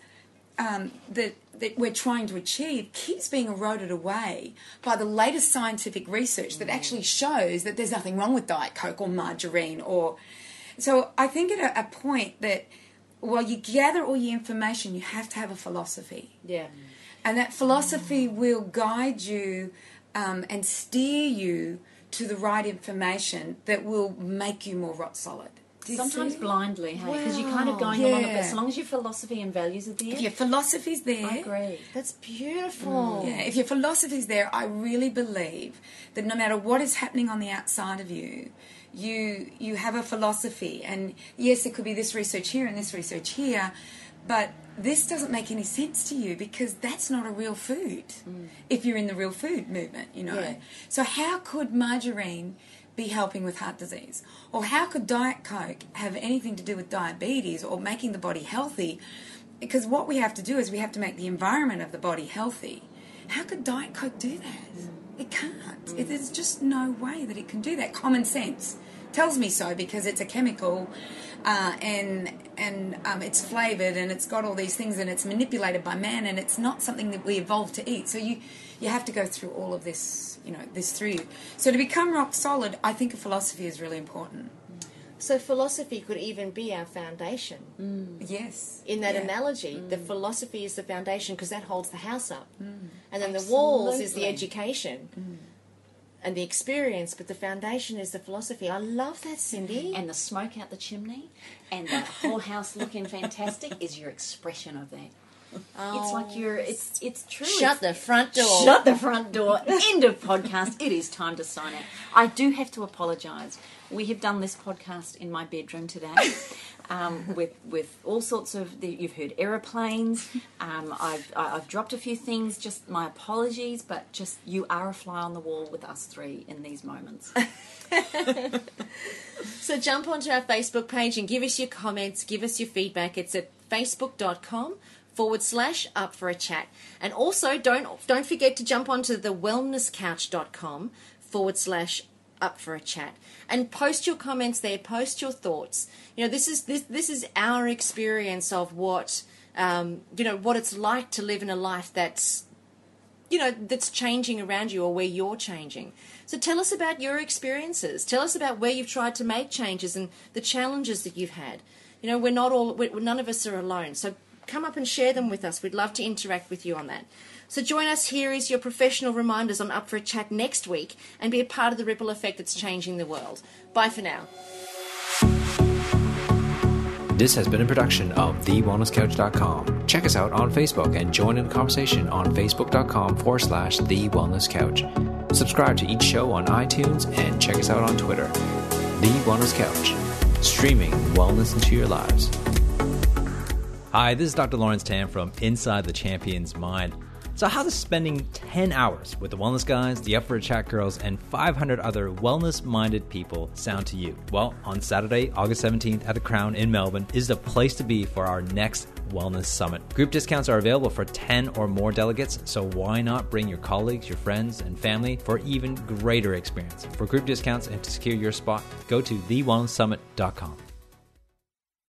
that we're trying to achieve keeps being eroded away by the latest scientific research that actually shows that there's nothing wrong with Diet Coke or margarine. So I think at a point that while you gather all your information, you have to have a philosophy. Yeah. And that philosophy will guide you and steer you to the right information that will make you more rock solid. Sometimes blindly, hey, because you're kind of going along with it. As long as your philosophy and values are there. If your philosophy's there, I agree. That's beautiful. Yeah, if your philosophy's there, I really believe that no matter what is happening on the outside of you, you have a philosophy. And yes, there could be this research here and this research here, but this doesn't make any sense to you because that's not a real food if you're in the real food movement, Yeah. So how could margarine be helping with heart disease? Or how could Diet Coke have anything to do with diabetes or making the body healthy? Because what we have to do is we have to make the environment of the body healthy. How could Diet Coke do that? It can't. There's just no way that it can do that. Common sense tells me so because it's a chemical and it's flavoured and it's got all these things and it's manipulated by man and it's not something that we evolved to eat. So you have to go through all of this, this through you. So to become rock solid, I think a philosophy is really important. So philosophy could even be our foundation. Yes. In that analogy, the philosophy is the foundation because that holds the house up. And then the walls is the Absolutely. education and the experience, but the foundation is the philosophy. I love that, Cindy. And the smoke out the chimney and the whole house looking fantastic is your expression of that. It's like it's true. Shut the front door. Shut the front door. End of podcast. It is time to sign out. I do have to apologise. We have done this podcast in my bedroom today, with all sorts of. You've heard aeroplanes. I've dropped a few things. Just my apologies, but just you are a fly on the wall with us three in these moments. So jump onto our Facebook page and give us your comments, give us your feedback. It's at facebook.com/up for a chat. And also don't forget to jump onto the wellnesscouch.com/up for a chat. And post your comments there, post your thoughts. You know, this is our experience of what what it's like to live in a life that's that's changing around you or where you're changing. So tell us about your experiences. Tell us about where you've tried to make changes and the challenges that you've had. You know, none of us are alone. So come up and share them with us. We'd love to interact with you on that. So join us here as your professional reminders on Up for a Chat next week and be a part of the ripple effect that's changing the world. Bye for now. This has been a production of TheWellnessCouch.com. Check us out on Facebook and join in the conversation on Facebook.com/TheWellnessCouch. Subscribe to each show on iTunes and check us out on Twitter. The Wellness Couch, streaming wellness into your lives. Hi, this is Dr. Lawrence Tam from Inside the Champion's Mind. So how does spending 10 hours with the Wellness Guys, the Up for a Chat girls, and 500 other wellness-minded people sound to you? Well, on Saturday, August 17th at the Crown in Melbourne is the place to be for our next Wellness Summit. Group discounts are available for 10 or more delegates, so why not bring your colleagues, your friends, and family for even greater experience? For group discounts and to secure your spot, go to thewellnesssummit.com.